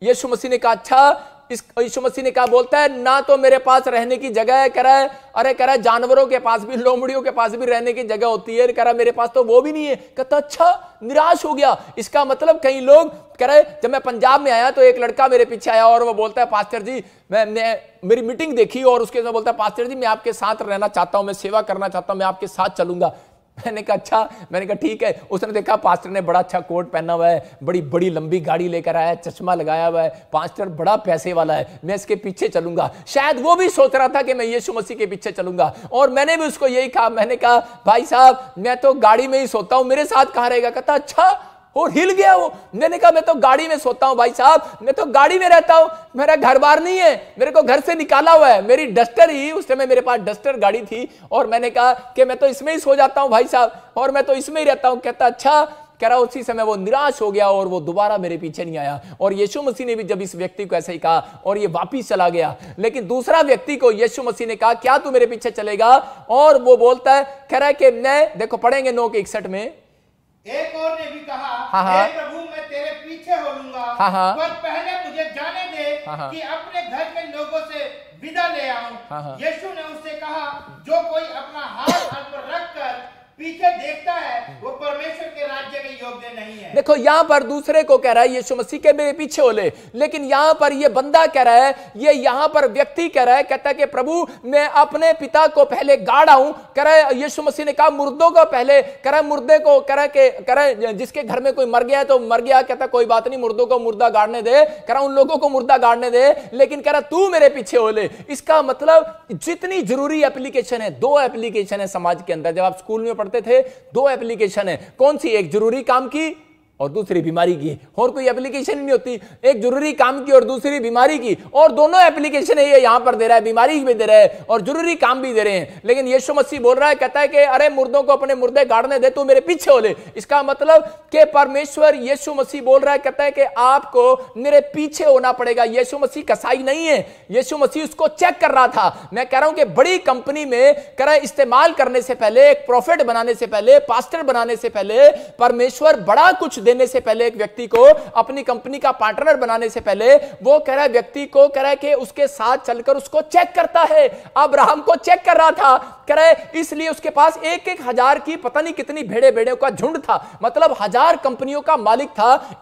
यीशु मसीह ने कहा अच्छा। यीशु मसीह ने कहा, बोलता है ना तो मेरे पास रहने की जगह है। कह रहा है अरे कह रहा है जानवरों के पास भी, लोमड़ियों के पास भी रहने की जगह होती है। कह रहा है मेरे पास तो वो भी नहीं है। कहता अच्छा, निराश हो गया। इसका मतलब कई लोग कह रहे, जब मैं पंजाब में आया तो एक लड़का मेरे पीछे आया और वो बोलता है पास्टर जी मैं मेरी मीटिंग देखी और उसके साथ बोलता है पास्टर जी मैं आपके साथ रहना चाहता हूं, मैं सेवा करना चाहता हूं, मैं आपके साथ चलूंगा। मैंने कहा अच्छा, मैंने कहा ठीक है। उसने देखा पास्टर ने बड़ा अच्छा कोट पहना हुआ है, बड़ी बड़ी लंबी गाड़ी लेकर आया है, चश्मा लगाया हुआ है, पास्टर बड़ा पैसे वाला है, मैं इसके पीछे चलूंगा। शायद वो भी सोच रहा था कि मैं यीशु मसीह के पीछे चलूंगा। और मैंने भी उसको यही कहा, मैंने कहा भाई साहब मैं तो गाड़ी में ही सोता हूं, मेरे साथ कहां रहेगा? कहता अच्छा, और हिल गया वो। मैंने कहा मैं तो गाड़ी में सोता हूं भाई साहब, मैं तो गाड़ी में रहता हूं, मेरा घर बार नहीं है, मेरे को घर से निकाला हुआ है, मेरी डस्टर ही, उस समय मेरे पास डस्टर गाड़ी थी और मैंने कहा कि मैं तो इसमें ही सो जाता हूं भाई साहब, और मैं तो इसमें ही रहता हूं। कहता अच्छा। कह रहा उसी समय वो निराश हो गया और वो दोबारा मेरे पीछे नहीं आया। और यीशु मसीह ने भी जब इस व्यक्ति को ऐसे ही कहा और ये वापिस चला गया। लेकिन दूसरा व्यक्ति को यीशु मसीह ने कहा क्या तू मेरे पीछे चलेगा? और वो बोलता है, कह रहा है कि मैं, देखो पढ़ेंगे 9 के 61 में, एक और ने भी कहा हे प्रभु मैं तेरे पीछे हो लूंगा, पर पहले मुझे जाने दे कि अपने घर के लोगों से विदा ले आऊं। यीशु ने उससे कहा जो कोई अपना हाथ हाथ पर रखकर पीछे देखता है वो परमेश्वर के राज्य के योग्य नहीं है। देखो यहां पर दूसरे को कह रहा है यीशु मसीह के मेरे पीछे हो ले, लेकिन यहां पर ये बंदा कह रहा है, ये यहां पर व्यक्ति कह रहा है, कहता है कि प्रभु मैं अपने पिता को पहले गाड़ आऊं। कह रहा है यीशु मसीह ने कहा मुर्दों को पहले, कह रहा है मुर्दे को, कह रहा है जिसके घर में कोई मर गया है तो मर गया, कहता कोई बात नहीं मुर्दों को मुर्दा गाड़ने दे, कह रहा उन लोगों को मुर्दा गाड़ने दे, लेकिन कह रहा तू मेरे पीछे हो ले। इसका मतलब जितनी जरूरी एप्लीकेशन है, 2 एप्लीकेशन है समाज के अंदर। जब आप स्कूल में पढ़ते थे 2 एप्लीकेशन है, कौन सी? एक जरूरी काम की और दूसरी बीमारी की। और कोई एप्लीकेशन नहीं होती, एक जरूरी काम की और दूसरी बीमारी की, और दोनों एप्लीकेशन है ये यहां पर दे रहा है, बीमारी भी दे रहा है और जरूरी काम भी दे रहे हैं। लेकिन यीशु मसीह बोल रहा है, कहता है कि अरे मुर्दों को अपने मुर्दे गाड़ने दे, तू मेरे पीछे हो ले। इसका मतलब कि परमेश्वर यीशु मसीह बोल रहा है, कहता है कि आपको मेरे पीछे होना पड़ेगा। यीशु मसीह कसाई नहीं है, यीशु मसीह उसको चेक कर रहा था। मैं कह रहा हूं कि बड़ी कंपनी में कह रहा है इस्तेमाल करने से पहले, एक प्रॉफिट बनाने से पहले, पास्टर बनाने से पहले, परमेश्वर बड़ा कुछ देने से पहले, एक व्यक्ति को अपनी कंपनी का पार्टनर बनाने से पहले, वो कह रहा है व्यक्ति को, कह रहा है कि उसके साथ चलकर उसको चेक करता है। अब्राहम को चेक कर रहा था, कह रहा है इसलिए उसके पास 1-1 हजार की पता नहीं कितनी भेड़ों का झुंड था, मतलब 1000 कंपनियों का मालिक था।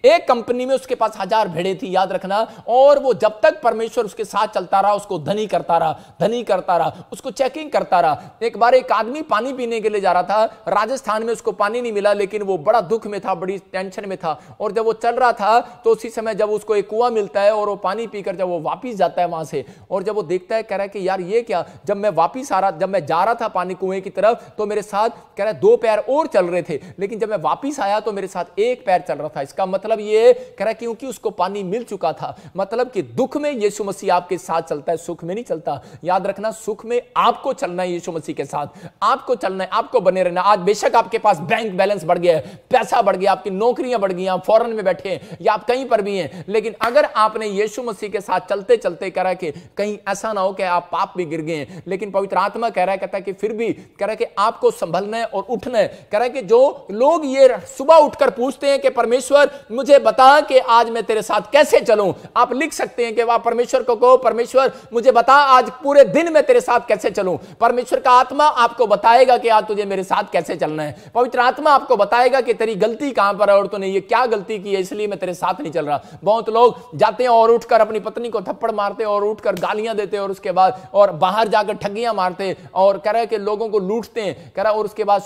एक कंपनी में उसके पास 1000 भेड़े थी, याद रखना। और वो जब तक परमेश्वर उसके साथ चलता रहा, उसको धनी करता रहा, धनी करता रहा, उसको चेकिंग करता रहा। एक बार एक आदमी पानी पीने के लिए जा रहा था राजस्थान में, उसको पानी नहीं मिला, लेकिन वो बड़ा दुख में था, बड़ी टेंशन में था। और जब वो चल रहा था तो उसी समय जब उसको एक कुआं मिलता है और वो पानी पीकर जब वो वापिस जाता है वहां से, और जब वो देखता है, कह रहा है कि यार ये क्या, जब मैं वापिस आ रहा जब मैं जा रहा था पानी कुएं की तरफ तो मेरे साथ कह रहा 2 पैर और चल रहे थे, लेकिन जब मैं वापिस आया तो मेरे साथ 1 पैर चल रहा था। इसका मतलब ये कह रहा क्योंकि उसको पानी मिल चुका था। मतलब कि दुख में यीशु मसीह आपके साथ चलता है, सुख में नहीं चलता। याद रखना, सुख में आपको चलना है यीशु मसीह के साथ, आपको चलना है, आपको बने रहना। आज बेशक आपके पास बैंक बैलेंस बढ़ गया है, पैसा बढ़ गया, आपकी नौकरियां बढ़ गई, आप फॉरेन में बैठे हैं या आप कहीं पर भी हैं, लेकिन अगर आपने यीशु मसीह के साथ चलते चलते कह रहा है कि कहीं ऐसा ना हो कि आप पाप में गिर गए हैं, लेकिन पवित्र आत्मा कह रहा है, कहता है कि फिर भी कह रहा है कि आपको संभलना है और उठना है। कह रहा है कि जो लोग ये सुबह उठकर पूछते हैं कि परमेश्वर मुझे बता कि आज मैं तेरे साथ कैसे चलूं, आप लिख सकते हैं कि वह परमेश्वर को कहो, परमेश्वर मुझे बता आज पूरे दिन में तेरे साथ कैसे चलूं। परमेश्वर का आत्मा आपको बताएगा कि आज तुझे मेरे साथ कैसे चलना है। पवित्र आत्मा आपको बताएगा कि तेरी गलती कहां पर है और तूने ये क्या गलती की है, इसलिए मैं तेरे साथ नहीं चल रहा। बहुत लोग जाते हैं और उठकर अपनी पत्नी को थप्पड़ मारते और उठकर गालियां देते और उसके बाद और बाहर जाकर ठगियां मारते और कह रहे कि लोगों को लूटते हैं, कह रहा और उसके बाद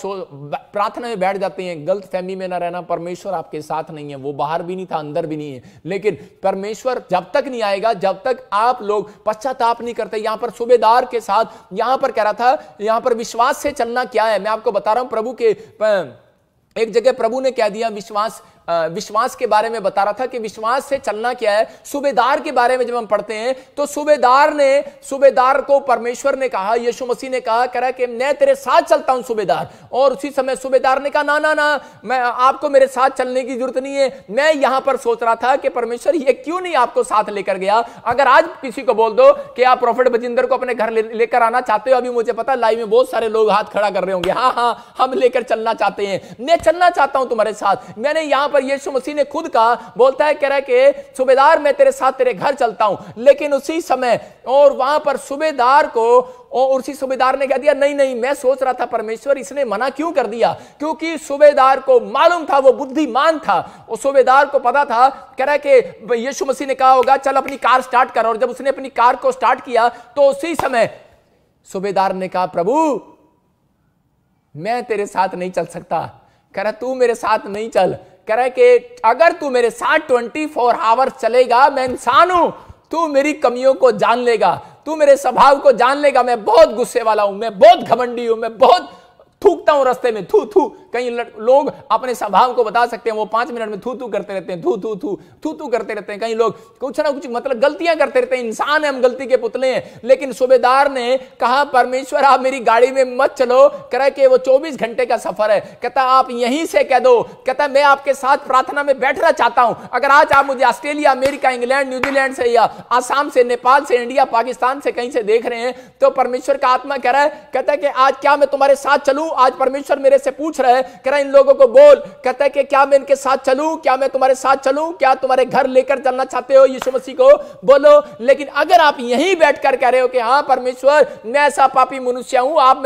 प्रार्थना में बैठ जाते हैं। गलत फहमी में ना रहना, परमेश्वर आपके साथ नहीं है, वो बाहर भी नहीं था, अंदर भी नहीं है, लेकिन परमेश्वर जब तक नहीं आएगा, जब तक आप लोग पश्चाताप नहीं करते। यहां पर सूबेदार के साथ यहां पर कह रहा था, यहां पर विश्वास से चलना क्या है, मैं आपको बता रहा हूं। प्रभु के एक जगह प्रभु ने कह दिया विश्वास के बारे में बता रहा था कि विश्वास से चलना क्या है। सूबेदार के बारे में जब हम पढ़ते हैं तो सूबेदार को परमेश्वर ने कहा, यीशु मसीह ने कहा, कह रहा कि मैं तेरे साथ चलता हूं सूबेदार। और उसी समय सूबेदार ने कहा ना ना ना, मैं आपको मेरे साथ चलने की जरूरत नहीं है। मैं यहां पर सोच रहा था कि परमेश्वर ये क्यों नहीं आपको साथ लेकर गया। अगर आज किसी को बोल दो कि आप प्रोफेट बजिंदर को अपने घर लेकर आना चाहते हो, अभी मुझे पता लाइव में बहुत सारे लोग हाथ खड़ा कर रहे होंगे, हाँ हम लेकर चलना चाहते हैं, मैं चलना चाहता हूं तुम्हारे साथ। मैंने यहां पर यीशु मसीह ने खुद कहा, बोलता है, कह रहा है कि सूबेदार मैं तेरे साथ तेरे घर चलता हूं। लेकिन उसी समय और वहां पर सूबेदार को और उसी सूबेदार ने कह दिया नहीं नहीं, मैं सोच रहा था परमेश्वर इसने मना क्यों कर दिया, क्योंकि सूबेदार को मालूम था, वो बुद्धिमान था, और सूबेदार को पता था। कह रहा है कि यीशु मसीह ने कहा होगा चल अपनी कार स्टार्ट कर, और जब उसने अपनी कार को स्टार्ट किया तो उसी समय सूबेदार ने कहा प्रभु मैं तेरे साथ नहीं चल सकता। कह रहा तू मेरे साथ नहीं चल, कह रहा है कि अगर तू मेरे साथ 24 आवर्स चलेगा, मैं इंसान हूं, तू मेरी कमियों को जान लेगा, तू मेरे स्वभाव को जान लेगा। मैं बहुत गुस्से वाला हूं, मैं बहुत घमंडी हूं, मैं बहुत थूकता हूं रास्ते में, थू थू। कई लोग अपने स्वभाव को बता सकते हैं, वो 5 मिनट में थू थू करते रहते हैं, थू थू थू थू थू करते रहते हैं। कई लोग कुछ ना कुछ मतलब गलतियां करते रहते हैं, इंसान है, हम गलती के पुतले हैं। लेकिन सूबेदार ने कहा परमेश्वर आप मेरी गाड़ी में मत चलो, कह रहा है कि वो 24 घंटे का सफर है, कहता आप यहीं से कह दो, कहता मैं आपके साथ प्रार्थना में बैठना चाहता हूं। अगर आज आप मुझे ऑस्ट्रेलिया, अमेरिका, इंग्लैंड, न्यूजीलैंड से या आसाम से, नेपाल से, इंडिया, पाकिस्तान से कहीं से देख रहे हैं, तो परमेश्वर का आत्मा कह रहा है, कहता है कि आज क्या मैं तुम्हारे साथ चलूं। आज परमेश्वर मेरे से पूछ रहा है, कह रहा है इन लोगों को बोल, कहता है कि क्या मैं इनके साथ चलूं, क्या मैं तुम्हारे साथ चलूं, क्या तुम्हारे घर लेकर चलना चाहते हो यीशु मसीह को, बोलो। लेकिन अगर आप यहीं बैठकर कह रहे हो कि हाँ परमेश्वर मैं ऐसा पापी मनुष्य हूं, आप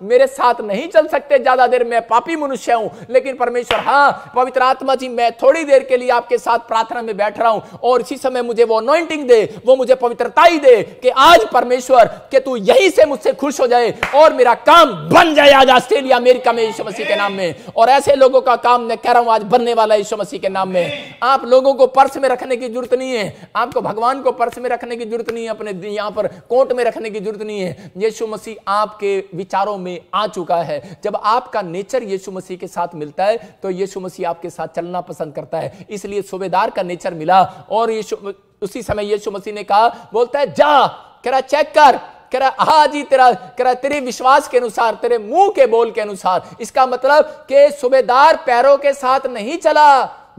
मेरे साथ नहीं चल सकते ज्यादा देर, मैं पापी मनुष्य हूं, लेकिन परमेश्वर हाँ पवित्र आत्मा जी मैं थोड़ी देर के लिए आपके साथ प्रार्थना में बैठ रहा हूं, और इसी समय मुझे वो अनॉइंटिंग दे, वो मुझे पवित्रता ही दे कि आज परमेश्वर कि तू यहीं से मुझसे खुश हो जाए और मेरा काम बन जाए आज ऑस्ट्रेलिया, अमेरिका में यीशु मसीह के नाम में। और ऐसे लोगों का काम मैं कह रहा हूं आज बनने वाला है यीशु मसीह के नाम में। आप लोगों को पर्स में रखने की जरूरत नहीं है, आपको भगवान को पर्स में रखने की जरूरत नहीं है, अपने यहां पर कोट में रखने की जरूरत नहीं है। यीशु मसीह आपके विचारों में आ चुका है। जब आपका नेचर यीशु मसीह के साथ मिलता है तो यीशु मसीह आपके साथ चलना पसंद करता है। इसलिए सूबेदार का नेचर मिला, और उसी समय यीशु मसीह ने कहा, बोलता है जा, कह रहा चेक कर, कह रहा हाँ जी तेरे विश्वास के अनुसार, तेरे मुंह के बोल के अनुसार। इसका मतलब कि सूबेदार पैरों के साथ नहीं चला,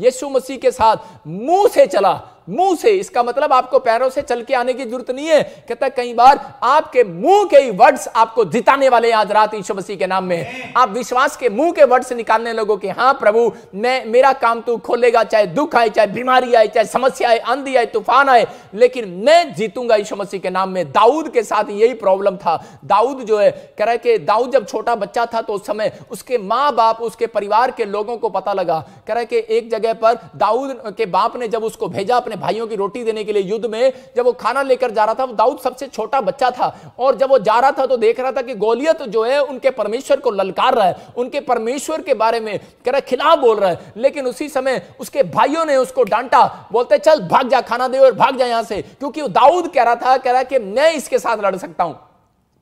यीशु मसीह के साथ मुंह से चला, मुंह से। इसका मतलब आपको पैरों से चल के आने की जरूरत नहीं है। कहता कई बार आपके मुंह के ही वर्ड्स आपको जिताने वाले आज रात यीशु मसीह के नाम में। आप विश्वास के मुंह के वर्ड्स निकालने लोगों के, हाँ प्रभु मेरा काम तू खोलेगा, चाहे दुख आए, चाहे बीमारी आए, चाहे समस्या आए, आंधी आए, तूफान आए, लेकिन मैं जीतूंगा यीशु मसीह के नाम में। दाऊद के साथ यही प्रॉब्लम था। दाऊद जो है कह रहा है कि दाऊद जब छोटा बच्चा था तो उस समय उसके माँ बाप, उसके परिवार के लोगों को पता लगा, कह रहा है कि एक जगह पर दाऊद के बाप ने जब उसको भेजा अपने भाइयों की रोटी देने के लिए युद्ध में, जब वो खाना लेकर जा रहा था, दाऊद सबसे छोटा बच्चा था, और जब वो जा रहा था तो देख रहा था कि गोलियत जो है उनके परमेश्वर को ललकार रहा है, उनके परमेश्वर के बारे में कह रहा खिलाफ बोल रहा है। लेकिन उसी समय उसके भाइयों ने उसको डांटा, बोलते चल भाग जा, खाना दे और भाग जा यहां से, क्योंकि दाऊद कह रहा था, कह रहा कि मैं इसके साथ लड़ सकता हूं,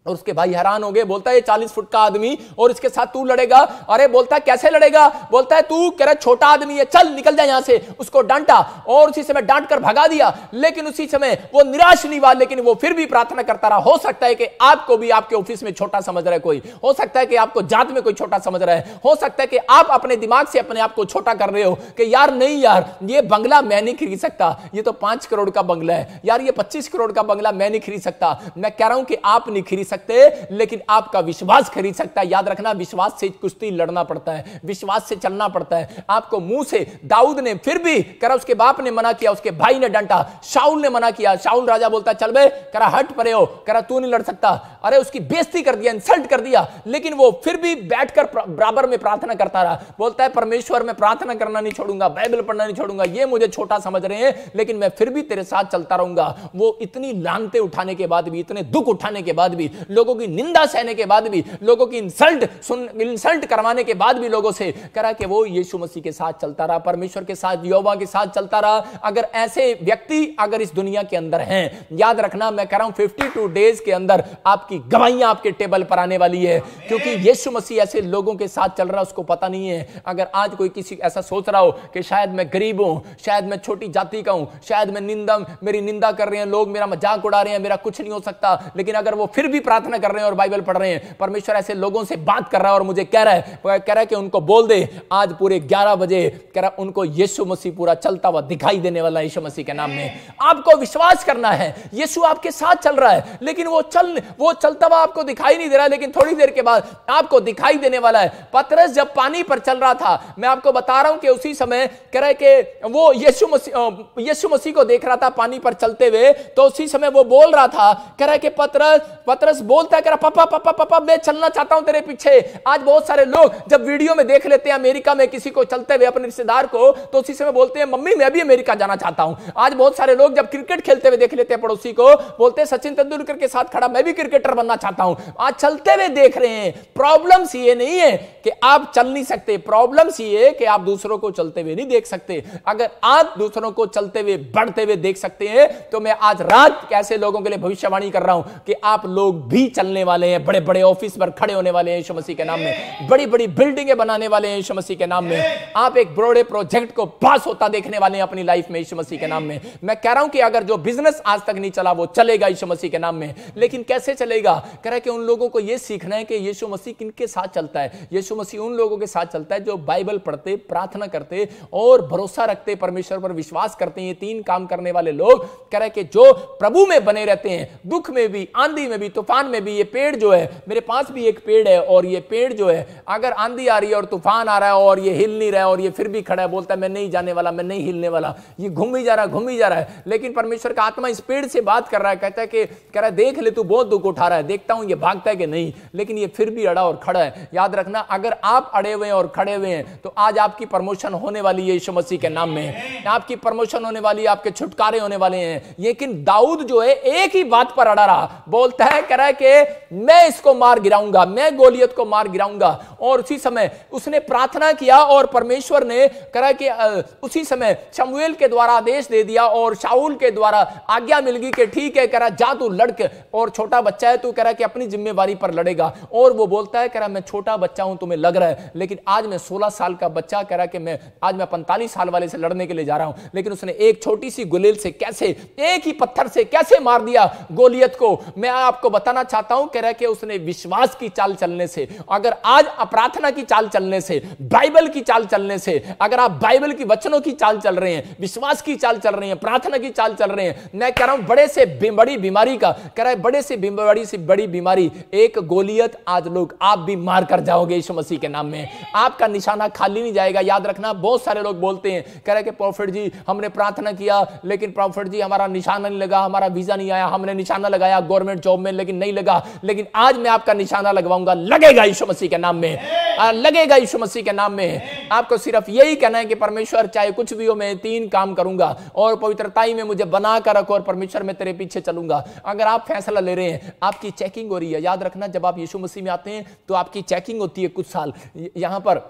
और उसके भाई हैरान हो गए, बोलता है ये 40 फुट का आदमी और इसके साथ तू लड़ेगा? अरे बोलता है कैसे लड़ेगा? बोलता है तू कह रहा छोटा आदमी है, चल निकल जा यहां से। उसको डांटा और उसी समय डांट कर भगा दिया। लेकिन उसी समय वो निराश नहीं हुआ, लेकिन वो फिर भी प्रार्थना करता रहा। हो सकता है कि आपको भी आपके ऑफिस में छोटा समझ रहा है कोई, हो सकता है कि आपको जात में कोई छोटा समझ रहा है, हो सकता है कि आप अपने दिमाग से अपने आप को छोटा कर रहे हो कि यार नहीं यार ये बंगला मैं नहीं खरीद सकता, ये तो 5 करोड़ का बंगला है, यार ये 25 करोड़ का बंगला मैं नहीं खरीद सकता। मैं कह रहा हूं कि आप नहीं खरीद सकते, लेकिन आपका विश्वास खरीद सकता है। याद रखना, विश्वास से कुश्ती लड़ना पड़ता है, विश्वास से चलना पड़ता है। आपको मुंह से दाऊद ने फिर भी करा, उसके बाप ने मना किया, उसके भाई ने डांटा, शाऊल ने मना किया। शाऊल राजा बोलता चल बे, करा हट परे हो, करा तू नहीं लड़ सकता। अरे उसकी बेइज्जती कर दिया, इंसल्ट कर दिया, लेकिन वो फिर भी बैठकर बराबर में प्रार्थना करता रहा। बोलता है परमेश्वर मैं प्रार्थना करना नहीं छोड़ूंगा, बाइबल पढ़ना नहीं छोड़ूंगा, ये मुझे छोटा समझ रहे हैं लेकिन मैं फिर भी तेरे साथ चलता रहूंगा। वो इतनी लानते उठाने के बाद भी, इतने दुख उठाने के बाद भी, लोगों की निंदा सहने के बाद भी, लोगों की इंसल्ट करवाने के बाद भी लोगों से करा कि वो यीशु मसीह के साथ चलता रहा, परमेश्वर के साथ, यहोवा के साथ चलता रहा। अगर ऐसे व्यक्ति अगर इस दुनिया के अंदर हैं, याद रखना मैं कह रहा हूं 52 डेज के अंदर आपकी गवाहियां आपके टेबल पर आने वाली है, क्योंकि यीशु मसीह ऐसे लोगों के साथ चल रहा है, उसको पता नहीं है। अगर आज कोई किसी ऐसा सोच रहा हो कि शायद मैं गरीब हूं, शायद मैं छोटी जाति का हूं, शायद मैं मेरी निंदा कर रहे हैं लोग, मेरा मजाक उड़ा रहे हैं, मेरा कुछ नहीं हो सकता, लेकिन अगर वो फिर भी प्रार्थना कर रहे हैं और बाइबल पढ़ रहे हैं, परमेश्वर ऐसे लोगों से बात कर रहा है और मुझे कह रहा है कि उनको बोल दे आज पूरे 11 बजे कह रहा उनको यीशु मसीह पूरा चलता हुआ दिखाई देने वाला है। यीशु मसीह के नाम में आपको विश्वास करना है, यीशु आपके साथ चल रहा है, लेकिन वो चलता हुआ आपको दिखाई नहीं दे रहा है, लेकिन थोड़ी देर के बाद आपको दिखाई देने वाला है। पतरस जब पानी पर चल रहा था, मैं आपको बता रहा हूं कि उसी समय कह रहा है कि वो यीशु मसीह को देख रहा था पानी पर चलते हुए, तो उसी समय वो बोल रहा था, कह रहा है कि पतरस बोलता है, कह रहा पापा मैं चलना चाहता हूं तेरे पीछे। आज बहुत सारे लोग जब वीडियो में देख लेते हैं अमेरिका में किसी को चलते हुए अपने रिश्तेदार को, तो उसी समय बोलते हैं मम्मी मैं भी अमेरिका जाना चाहता हूं। आज बहुत सारे लोग जब क्रिकेट खेलते हुए देख लेते हैं पड़ोसी को, बोलते हैं सचिन तेंदुलकर के साथ खड़ा मैं भी क्रिकेटर बनना चाहता हूं। आज चलते हुए देख रहे हैं। प्रॉब्लम्स ये नहीं है कि आप चल नहीं सकते, प्रॉब्लम्स ये है कि आप दूसरों को चलते हुए नहीं देख सकते। अगर आप दूसरों को चलते हुए बढ़ते हुए देख सकते हैं, तो मैं आज रात ऐसे लोगों के लिए भविष्यवाणी कर रहा हूं कि आप लोग भी चलने वाले हैं, बड़े बड़े ऑफिस पर खड़े होने वाले हैं यीशु मसीह के नाम में, बड़ी बड़ी बिल्डिंगें बनाने वाले हैं यीशु मसीह के नाम में। आप एक बड़े प्रोजेक्ट को पास होता देखने वाले हैं अपनी लाइफ में यीशु मसीह के नाम में। मैं कह रहा हूं कि अगर जो बिजनेस आज तक नहीं चला वो चलेगा यीशु मसीह के नाम में, लेकिन कैसे चलेगा? कह रहा है कि उन लोगों को यह सीखना है कि यीशु मसीह किनके साथ चलता है। यीशु मसीह उन लोगों के साथ चलता है जो बाइबल पढ़ते, प्रार्थना करते और भरोसा रखते, परमेश्वर पर विश्वास करते हैं। ये 3 काम करने वाले लोग कह रहे हैं कि जो प्रभु में बने रहते हैं, दुख में भी, आंधी में भी, तूफान में भी। ये पेड़ जो है, मेरे पास भी एक पेड़ है, और ये पेड़ जो है अगर आंधी आ रही है और तूफान आ रहा है और ये हिल नहीं रहा है और ये फिर भी खड़ा है, बोलता है मैं नहीं जाने वाला, मैं नहीं हिलने वाला, ये घूम ही जा रहा है। लेकिन परमेश्वर का आत्मा इस पेड़ से बात कर रहा है, कहता है कि कह रहा है देख ले तू बहुत दुख उठा रहा है, देखता हूं ये भागता है कि नहीं, लेकिन ये फिर भी अड़ा और खड़ा है। याद रखना, अगर आप अड़े हुए हैं और खड़े हुए हैं तो आज आपकी प्रमोशन होने वाली है यीशु मसीह के नाम में। आपकी प्रमोशन होने वाली है, आपके छुटकारे होने वाले हैं। लेकिन दाऊद जो है एक ही बात पर अड़ा रहा, बोलता है, कह रहा है कि मैं इसको मार गिराऊंगा, मैं गोलियत को मार गिराऊंगा। और उसी समय उसने प्रार्थना किया और परमेश्वर ने कहा कि उसी समय शमूएल के द्वारा आदेश दे दिया और शाऊल के द्वारा आज्ञा मिल गई कि ठीक है, कह रहा जा तू लड़के, और छोटा बच्चा है तू, कह रहा कि अपनी जिम्मेवारी पर लड़ेगा। और वो बोलता है, कह रहा मैं छोटा बच्चा हूं, तुम्हें लग रहा है, लेकिन आज मैं 16 साल का बच्चा, कह रहा कि मैं 45 साल वाले से लड़ने के लिए जा रहा हूं। लेकिन उसने एक छोटी सी गुलेल से कैसे, एक ही पत्थर से कैसे मार दिया गोलियत को, मैं आपको बताना चाहता हूं। कह रहा कि उसने विश्वास की चाल चलने से, अगर आज प्रार्थना की चाल चलने से, बाइबल की चाल चलने से, अगर आप बाइबल की वचनों की चाल चल रहे हैं, विश्वास की चाल चल रहे हैं, प्रार्थना की चाल चल रहे हैं, मैं कह रहा हूं बड़े से बड़ी बीमारी का, कह रहा है बड़े से बड़ी बीमारी, एक गोलियत आज लोग आप भी मार कर जाओगे यीशु मसीह के नाम में। आपका निशाना खाली नहीं जाएगा। याद रखना, बहुत सारे लोग बोलते हैं, कह रहे कि प्रॉफिट जी हमने प्रार्थना किया लेकिन प्रॉफिट जी हमारा निशाना नहीं लगा, हमारा वीजा नहीं आया, हमने निशाना लगाया गवर्नमेंट जॉब में लेकिन नहीं लगा। लेकिन आज मैं आपका निशाना लगवाऊंगा, लगेगा यीशु मसीह के नाम में, लगेगा यीशु मसीह के नाम में। आपको सिर्फ यही कहना है कि परमेश्वर चाहे कुछ भी हो, मैं 3 काम करूंगा और पवित्रताई में मुझे बना कर रखो और परमेश्वर मैं तेरे पीछे चलूंगा। अगर आप फैसला ले रहे हैं, आपकी चेकिंग हो रही है। याद रखना, जब आप यीशु मसीह में आते हैं तो आपकी चेकिंग होती है कुछ साल। यहां पर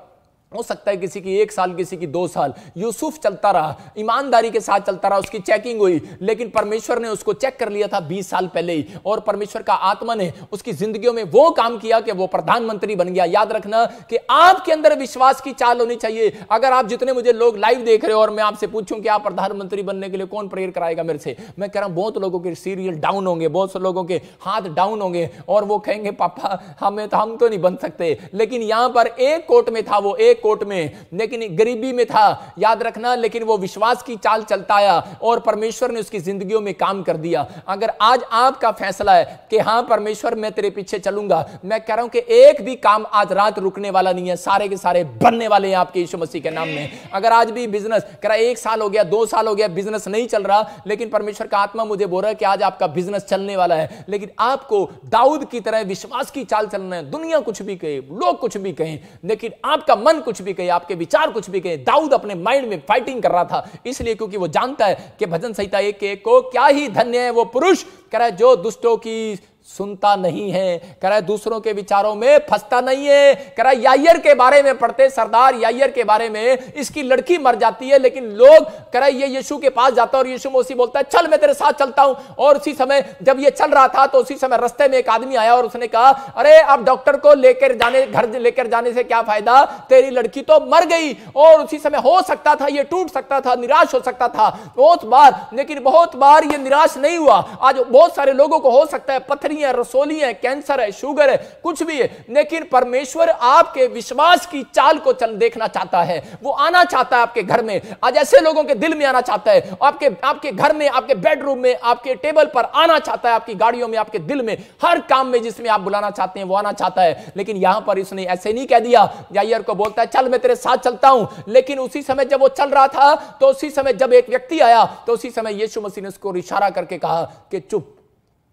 हो सकता है किसी की 1 साल, किसी की 2 साल। यूसुफ चलता रहा, ईमानदारी के साथ चलता रहा, उसकी चेकिंग हुई, लेकिन परमेश्वर ने उसको चेक कर लिया था 20 साल पहले ही, और परमेश्वर का आत्मा ने उसकी जिंदगियों में वो काम किया कि वो प्रधानमंत्री बन गया। याद रखना कि आपके अंदर विश्वास की चाल होनी चाहिए। अगर आप जितने मुझे लोग लाइव देख रहे हो और मैं आपसे पूछूं कि आप प्रधानमंत्री बनने के लिए कौन प्रेयर कराएगा मेरे से, मैं कह रहा हूं बहुत लोगों के सीरियल डाउन होंगे, बहुत से लोगों के हाथ डाउन होंगे और वो कहेंगे पापा हम तो नहीं बन सकते। लेकिन यहां पर एक कोर्ट में था, वो एक कोर्ट में, लेकिन गरीबी में था, याद रखना, लेकिन वो विश्वास की चाल चलता आया और परमेश्वर ने उसकी जिंदगियों में काम कर दिया। अगर आज आपका फैसला है कि हां परमेश्वर मैं तेरे पीछे चलूंगा, मैं कह रहा हूं कि एक भी काम आज रात रुकने वाला नहीं है, सारे के सारे बनने वाले हैं आपके यीशु मसीह के नाम में। अगर आज भी बिजनेस कह रहा 1 साल हो गया, 2 साल हो गया, बिजनेस नहीं चल रहा, लेकिन परमेश्वर का आत्मा मुझे बोल रहा है कि आज आपका बिजनेस चलने वाला है। लेकिन आपको दाऊद की तरह विश्वास की चाल चलना है। दुनिया कुछ भी कहे, लोग कुछ भी कहें, लेकिन आपका मन कुछ भी कहे, आपके विचार कुछ भी कहे। दाऊद अपने माइंड में फाइटिंग कर रहा था, इसलिए क्योंकि वो जानता है कि भजन संहिता 1:1 को क्या ही धन्य है वो पुरुष कह रहा है जो दुष्टों की सुनता नहीं है, कह रहा है दूसरों के विचारों में फंसता नहीं है। कह रहा है यायर के बारे में पढ़ते, सरदार यायर के बारे में, इसकी लड़की मर जाती है, लेकिन लोग कह रहा है ये यीशु के पास जाता है और यीशु मसीह बोलता है चल मैं तेरे साथ चलता हूं। और उसी समय जब ये चल रहा था तो उसी समय रास्ते में एक आदमी आया और उसने कहा अरे अब डॉक्टर को लेकर जाने, घर लेकर जाने से क्या फायदा, तेरी लड़की तो मर गई। और उसी समय हो सकता था ये टूट सकता था, निराश हो सकता था बहुत बार, लेकिन बहुत बार ये निराश नहीं हुआ। आज बहुत सारे लोगों को हो सकता है पत्थरी है, रसोली है, कैंसर है, शुगर है, कुछ भी है, लेकिन परमेश्वर आपके विश्वास की चाल को देखना चाहता है। वो आना चाहता है आपके घर में, आज ऐसे लोगों के दिल में आना चाहता है, आपके घर में, आपके बेडरूम में, आपके टेबल पर आना चाहता है, आपकी गाड़ियों में, आपके दिल में, हर काम में जिसमें आप बुलाना चाहते हैं वो आना चाहता है। लेकिन यहां पर इसने ऐसे नहीं कह दिया, यायर को बोलता है चल मैं तेरे साथ चलता हूं। लेकिन उसी समय जब वो चल रहा था तो उसी समय जब एक व्यक्ति आया तो उसी समय यीशु मसीह ने उसको इशारा करके कहा कि चुप,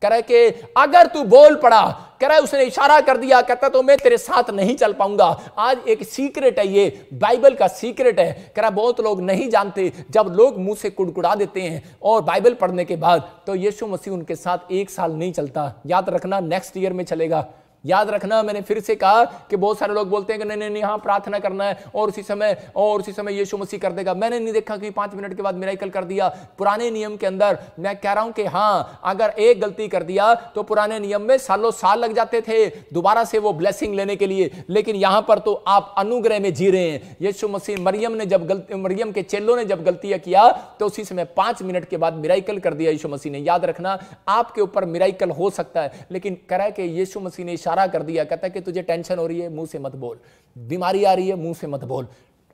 कह रहा है कि अगर तू बोल पड़ा, कह रहा है उसने इशारा कर दिया, कहता तो मैं तेरे साथ नहीं चल पाऊंगा। आज एक सीक्रेट है, ये बाइबल का सीक्रेट है, कह रहा बहुत लोग नहीं जानते। जब लोग मुंह से कुड़कुड़ा देते हैं और बाइबल पढ़ने के बाद, तो यीशु मसीह उनके साथ 1 साल नहीं चलता, याद रखना नेक्स्ट ईयर में चलेगा। याद रखना मैंने फिर से कहा कि बहुत सारे लोग बोलते हैं कि नहीं हाँ प्रार्थना करना है और उसी समय यीशु मसीह कर देगा। मैंने नहीं देखा कि 5 मिनट के बाद मिरेकल कर दिया। पुराने नियम के अंदर मैं कह रहा हूं कि हाँ अगर एक गलती कर दिया तो पुराने नियम में सालों साल लग जाते थे दोबारा से वो ब्लेसिंग लेने के लिए, लेकिन यहां पर तो आप अनुग्रह में जी रहे हैं। यीशु मसीह मरियम के चेलों ने जब गलतियां किया तो उसी समय 5 मिनट के बाद मिरेकल कर दिया यीशु मसीह ने। याद रखना आपके ऊपर मिरेकल हो सकता है, लेकिन कह रहा है कि यीशु मसीह ने कर दिया, कहता है कि तुझे टेंशन हो रही है मुंह से मत बोल, बीमारी आ रही है मुंह से मत बोल,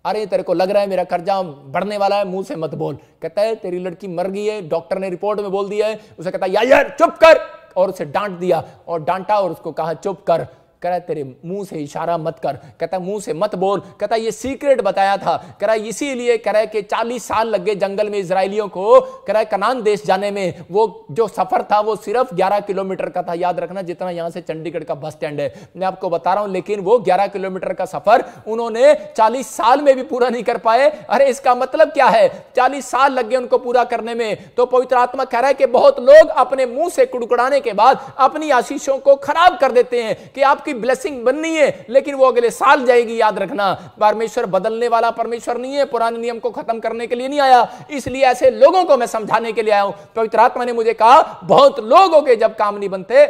अरे तेरे को लग रहा है मेरा कर्जा बढ़ने वाला है मुंह से मत बोल, कहता है तेरी लड़की मर गई है डॉक्टर ने रिपोर्ट में बोल दिया है। उसे कहता है यार चुप कर, और उसे डांट दिया और डांटा और उसको कहा चुप कर। कह रहा है तेरे मुंह से इशारा मत कर, कहता है मुंह से मत बोल, कहता है ये सीक्रेट बताया था। कह रहा है इसीलिए कह रहा है कि 40 साल लग गए जंगल में इजराइलियों को, कह रहा है कनान देश जाने में। वो जो सफर था वो सिर्फ 11 किलोमीटर का था, याद रखना जितना यहां से चंडीगढ़ का बस स्टैंड है मैं आपको बता रहा हूं, लेकिन वो 11 किलोमीटर का सफर उन्होंने 40 साल में भी पूरा नहीं कर पाए। अरे इसका मतलब क्या है, 40 साल लग गए उनको पूरा करने में। तो पवित्र आत्मा कह रहा है कि बहुत लोग अपने मुंह से कुड़कुड़ाने के बाद अपनी आशीषों को खराब कर देते हैं कि आपकी ब्लेसिंग बननी है, लेकिन वो अगले साल जाएगी। याद रखना परमेश्वर बदलने वाला परमेश्वर नहीं है, पुराने नियम को खत्म करने के लिए नहीं आया। इसलिए ऐसे लोगों को मैं समझाने के लिए आया हूं। पवित्र आत्मा ने मुझे कहा बहुत लोगों के जब काम नहीं बनते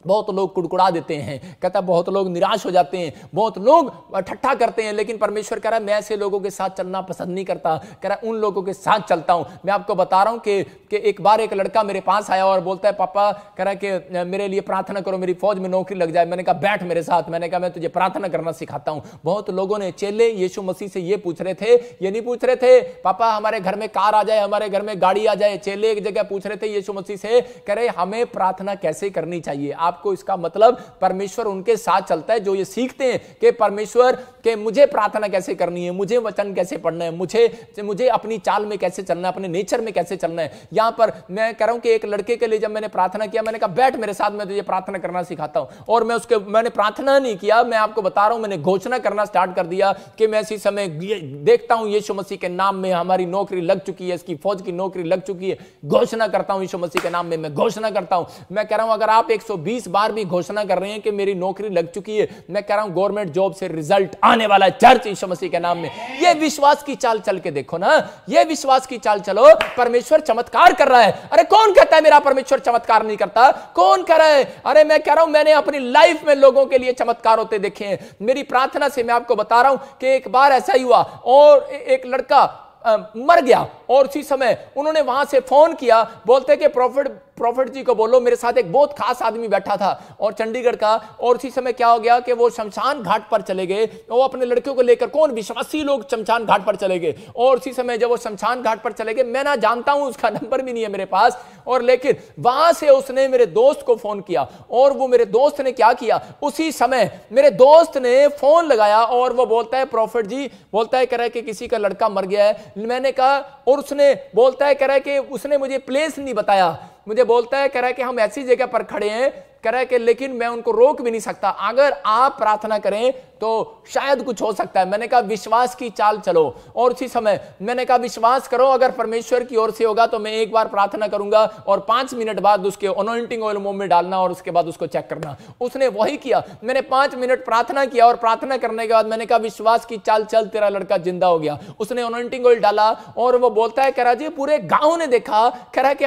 बहुत लोग कुड़कुड़ा देते हैं, कहता बहुत लोग निराश हो जाते हैं, बहुत लोग ठट्ठा करते हैं, लेकिन परमेश्वर कह रहा है मैं ऐसे लोगों के साथ चलना पसंद नहीं करता, कह रहा है उन लोगों के साथ चलता हूं। मैं आपको बता रहा हूं कि एक बार एक लड़का मेरे पास आया और बोलता है पापा कह रहा है कि मेरे लिए प्रार्थना करो मेरी फौज में नौकरी लग जाए। मैंने कहा बैठ मेरे साथ, मैंने कहा मैं तुझे प्रार्थना करना सिखाता हूं। बहुत लोगों ने चेले यीशु मसीह से ये पूछ रहे थे, ये नहीं पूछ रहे थे पापा हमारे घर में कार आ जाए, हमारे घर में गाड़ी आ जाए। चेले एक जगह पूछ रहे थे यीशु मसीह से, कह रहे हमें प्रार्थना कैसे करनी चाहिए। आपको इसका मतलब परमेश्वर उनके साथ चलता है जो ये सीखते हैं कि परमेश्वर के मुझे प्रार्थना कैसे करनी है, मुझे वचन कैसे पढ़ना है, मुझे अपनी चाल में कैसे चलना है, अपने नेचर में कैसे चलना है। यहां पर मैं कह रहा हूं कि एक लड़के के लिए जब मैंने प्रार्थना किया, मैंने कहा बैठ मेरे साथ मैं तुझे प्रार्थना करना सिखाता हूं। और मैंने प्रार्थना नहीं किया, मैं आपको बता रहा हूं मैंने घोषणा करना स्टार्ट कर दिया कि मैं इसी समय देखता हूं यीशु मसीह के नाम में हमारी नौकरी लग चुकी है, इसकी फौज की नौकरी लग चुकी है। घोषणा करता हूं यीशु मसीह के नाम में, मैं घोषणा करता हूं। मैं कह रहा हूं अगर आप 120 इस बार भी घोषणा कर रहे हैं कि मेरी नौकरी लग चुकी है, मैं कह रहा हूं गवर्नमेंट जॉब से रिजल्ट आने वाला है चर्च यीशु मसीह के नाम में। ये विश्वास की चाल चल के देखो ना, ये विश्वास की चाल चलो, परमेश्वर चमत्कार कर रहा है। अरे कौन कहता है मेरा परमेश्वर चमत्कार नहीं करता? कौन कह रहा है? अरे मैं कह रहा हूं मैंने अपनी लाइफ में लोगों के लिए चमत्कार होते देखे हैं। मेरी प्रार्थना से मैं आपको बता रहा हूं कि एक बार ऐसा ही हुआ और एक लड़का मर गया और उसी समय उन्होंने वहां से फोन किया, बोलते कि प्रॉफिट जी को बोलो मेरे साथ एक बहुत खास आदमी बैठा था और चंडीगढ़ का। और उसी समय क्या हो गया कि वो शमशान घाट पर चले गए, वो अपने लड़कियों को लेकर, कौन विश्वासी लोग शमशान घाट पर चले गए। और उसी समय जब वो शमशान घाट पर चले गए, मैं ना जानता हूं, उसका नंबर भी नहीं है मेरे पास, और लेकिन वहां से उसने मेरे दोस्त को फोन किया और वो मेरे दोस्त ने क्या किया, उसी समय मेरे दोस्त ने फोन लगाया और वो बोलता है प्रॉफिट जी, बोलता है कह रहा है कि किसी का लड़का मर गया है। मैंने कहा, और उसने बोलता है कह रहा है कि उसने मुझे प्लेस नहीं बताया, मुझे बोलता है कह रहा है कि हम ऐसी जगह पर खड़े हैं, कह रहा है कि लेकिन मैं उनको रोक भी नहीं सकता, अगर आप प्रार्थना करें तो शायद कुछ हो सकता है। मैंने कहा विश्वास की चाल चलो, और उसी समय मैंने कहा विश्वास करो, अगर परमेश्वर की ओर से होगा तो मैं एक बार प्रार्थना करूंगा और 5 मिनट बाद उसके अनॉइंटिंग ऑयल मुंह में डालना और उसके बाद उसको चेक करना। उसने वही किया, मैंने 5 मिनट प्रार्थना किया और प्रार्थना करने के बाद मैंने कहा विश्वास की चाल चल, तेरा लड़का जिंदा हो गया। उसने अनॉइंटिंग ऑयल डाला और वो बोलता है कह रहा जी पूरे गांव ने देखा, कह रहा है कि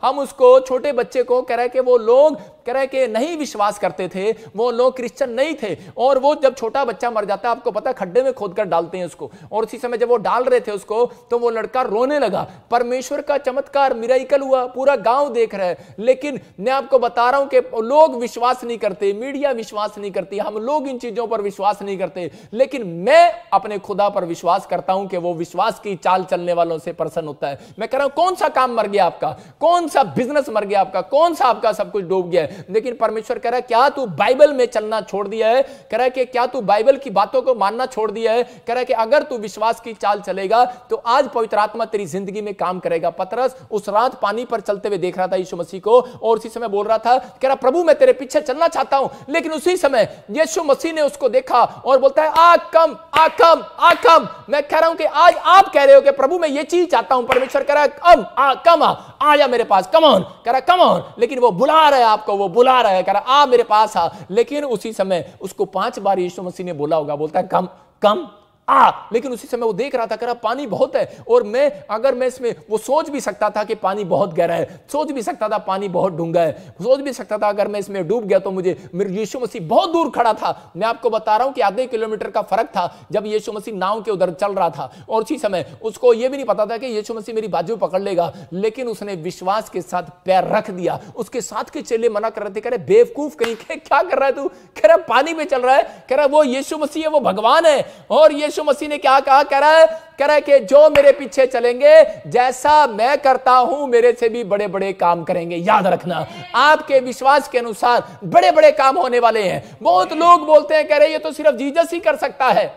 हम उसको, छोटे बच्चे को, कह रहा है कि वो लोग कह रहा है कि नहीं विश्वास करते थे, वो लोग क्रिश्चियन नहीं थे, और वो जब छोटा बच्चा मर जाता है आपको पता है खड्डे में खोदकर डालते हैं उसको, और उसी समय जब वो डाल रहे थे उसको तो वो लड़का रोने लगा। परमेश्वर का चमत्कार, मिरेकल हुआ, पूरा गांव देख रहा है। लेकिन मैं आपको बता रहा हूं कि लोग विश्वास नहीं करते, मीडिया विश्वास नहीं करती, हम लोग इन चीजों पर विश्वास नहीं करते, लेकिन मैं अपने खुदा पर विश्वास करता हूं कि वो विश्वास की चाल चलने वालों से प्रसन्न होता है। मैं कह रहा हूं कौन सा काम मर गया आपका, कौन सा बिजनेस मर गया आपका, कौन सा आपका सब कुछ डूब गया है, लेकिन परमेश्वर कह रहा है क्या तू बाइबल में चलना छोड़ दिया है, कह रहा है कि क्या तू बाइबल की बातों को मानना छोड़ दिया है, कह रहा है कि अगर तू विश्वास की चाल चलेगा तो आज पवित्र आत्मा तेरी जिंदगी में काम करेगा। पतरस उस रात पानी पर चलते हुए देख रहा था यीशु मसीह को, और उसी समय बोल रहा था, कह रहा प्रभु मैं तेरे पीछे चलना चाहता हूं, लेकिन उसी समय यीशु मसीह ने उसको देखा और बोलता है आ कम आ कम आ कम। मैं कह रहा हूं कि आज आप कह रहे हो कि प्रभु मैं ये चीज चाहता हूं, परमेश्वर कह रहा है कम आ जा मेरे पास, कम ऑन, कह रहा कम ऑन, लेकिन वो बुला रहा है आपको, वो बुला रहा है, कह रहा आ मेरे पास आ। लेकिन उसी समय उसको 5 बार यीशु मसीह ने बोला होगा, बोलता है कम कम आ, लेकिन उसी समय वो देख रहा था, कह रहा पानी बहुत है, और अगर मैं इसमें, वो सोच भी सकता था कि पानी बहुत गहरा है, सोच भी सकता था पानी बहुत डूंगा है, सोच भी सकता था अगर मैं इसमें डूब गया तो मुझे, यीशु मसीह बहुत दूर खड़ा था। मैं आपको बता रहा हूं कि आधे किलोमीटर का फर्क था जब यीशु मसीह नाव के उधर चल रहा था, और उसी समय उसको यह भी नहीं पता था कि यीशु मसीह मेरी बाजू पकड़ लेगा, लेकिन उसने विश्वास के साथ पैर रख दिया। उसके साथ के चेले मना कर रहे थे, कह रहे बेवकूफ कहीं क्या कर रहा है तू, कह रहा पानी में चल रहा है, कह रहा वो यीशु मसीह है, वो भगवान है। और यीशु मसीह ने क्या कहा, कह रहा है कि जो मेरे पीछे चलेंगे जैसा मैं करता हूं मेरे से भी बड़े बड़े काम करेंगे। याद रखना आपके विश्वास के अनुसार बड़े बड़े काम होने वाले हैं। बहुत लोग बोलते हैं, कह रहे ये तो सिर्फ जीसस ही कर सकता है।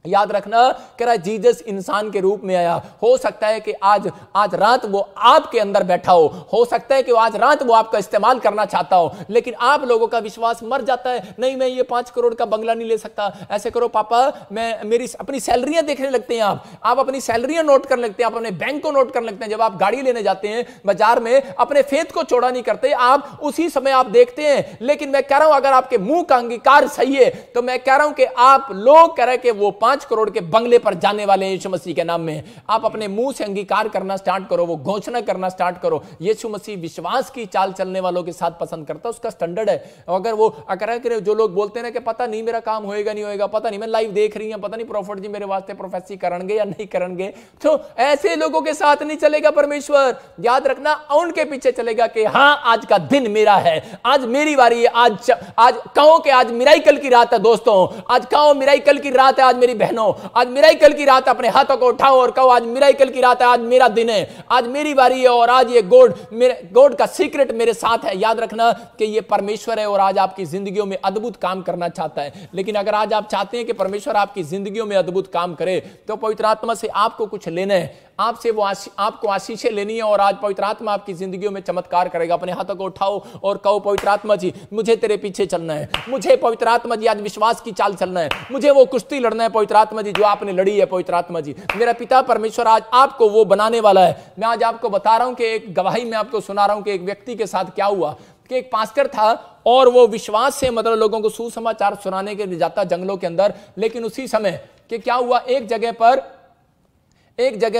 याद रखना, कह रहा है जीसस इंसान के रूप में आया। हो सकता है कि आज रात वो आपके अंदर बैठा हो सकता है कि आज रात वो आपका इस्तेमाल करना चाहता हो, लेकिन आप लोगों का विश्वास मर जाता है। नहीं मैं ये 5 करोड़ का बंगला नहीं ले सकता, ऐसे करो पापा, मैं मेरी अपनी सैलरियां देखने लगते हैं। आप अपनी सैलरियां नोट कर लगते हैं, आप अपने बैंक को नोट कर लगते हैं। जब आप गाड़ी लेने जाते हैं बाजार में, अपने फेथ को चौड़ा नहीं करते, आप उसी समय आप देखते हैं। लेकिन मैं कह रहा हूं अगर आपके मुंह का अंगीकार सही है तो मैं कह रहा हूं कि आप लोग कह रहे हैं कि वो 5 करोड़ के बंगले पर जाने वाले हैं यीशु मसीह के नाम में। आप अपने मुंह से अंगीकार करना स्टार्ट करो, वो घोषणा करना स्टार्ट करो। यीशु मसीह विश्वास की चाल चलने वालों के साथ पसंद करता है, उसका स्टैंडर्ड है। अगर वो अगर जो लोग बोलते हैं कि पता नहीं मेरा काम होएगा नहीं होएगा, पता नहीं मैं लाइव देख रही हूं, पता नहीं प्रॉफिट जी मेरे वास्ते प्रोफेसी करेंगे या नहीं करेंगे, तो ऐसे लोगों के साथ नहीं चलेगा परमेश्वर। याद रखना उनके पीछे चलेगा कि हां आज का दिन मेरा है, आज मेरी बारी है। आज कहो कि आज मिराइकल की रात है दोस्तों, आज कहो मिराइकल की रात है। आज मेरी बहनों, आज मिराइकल की रात, अपने हाथों को उठाओ और कहो आज मिराइकल की रात है, आज मेरा दिन है, आज मेरी बारी है, और आज ये गॉड का सीक्रेट मेरे साथ है। याद रखना कि ये परमेश्वर है और आज आपकी जिंदगियों में अद्भुत काम करना चाहता है। लेकिन अगर आज आप चाहते हैं कि परमेश्वर आपकी जिंदगियों में अद्भुत काम करे तो पवित्र आत्मा से आपको कुछ लेना है, आपसे वो आपको आशीषें लेनी है, और आज पवित्र आत्मा आपकी जिंदगियों में चमत्कार करेगा। अपने हाथों को उठाओ और कहो पवित्र आत्मा जी मुझे तेरे पीछे चलना है, मुझे पवित्र आत्मा जी आज विश्वास की चाल चलना है, मुझे वो कुश्ती लड़ना है पवित्र आत्मा जी जो आपने लड़ी है। पवित्र आत्मा जी मेरा पिता परमेश्वर आज आपको वो बनाने वाला है। मैं आज आपको बता रहा हूं कि एक गवाही में आपको सुना रहा हूं कि एक व्यक्ति के साथ क्या हुआ कि एक पास्टर था और वो विश्वास से मतलब लोगों को सुसमाचार सुनाने के लिए जाता जंगलों के अंदर। लेकिन उसी समय कि क्या हुआ, एक जगह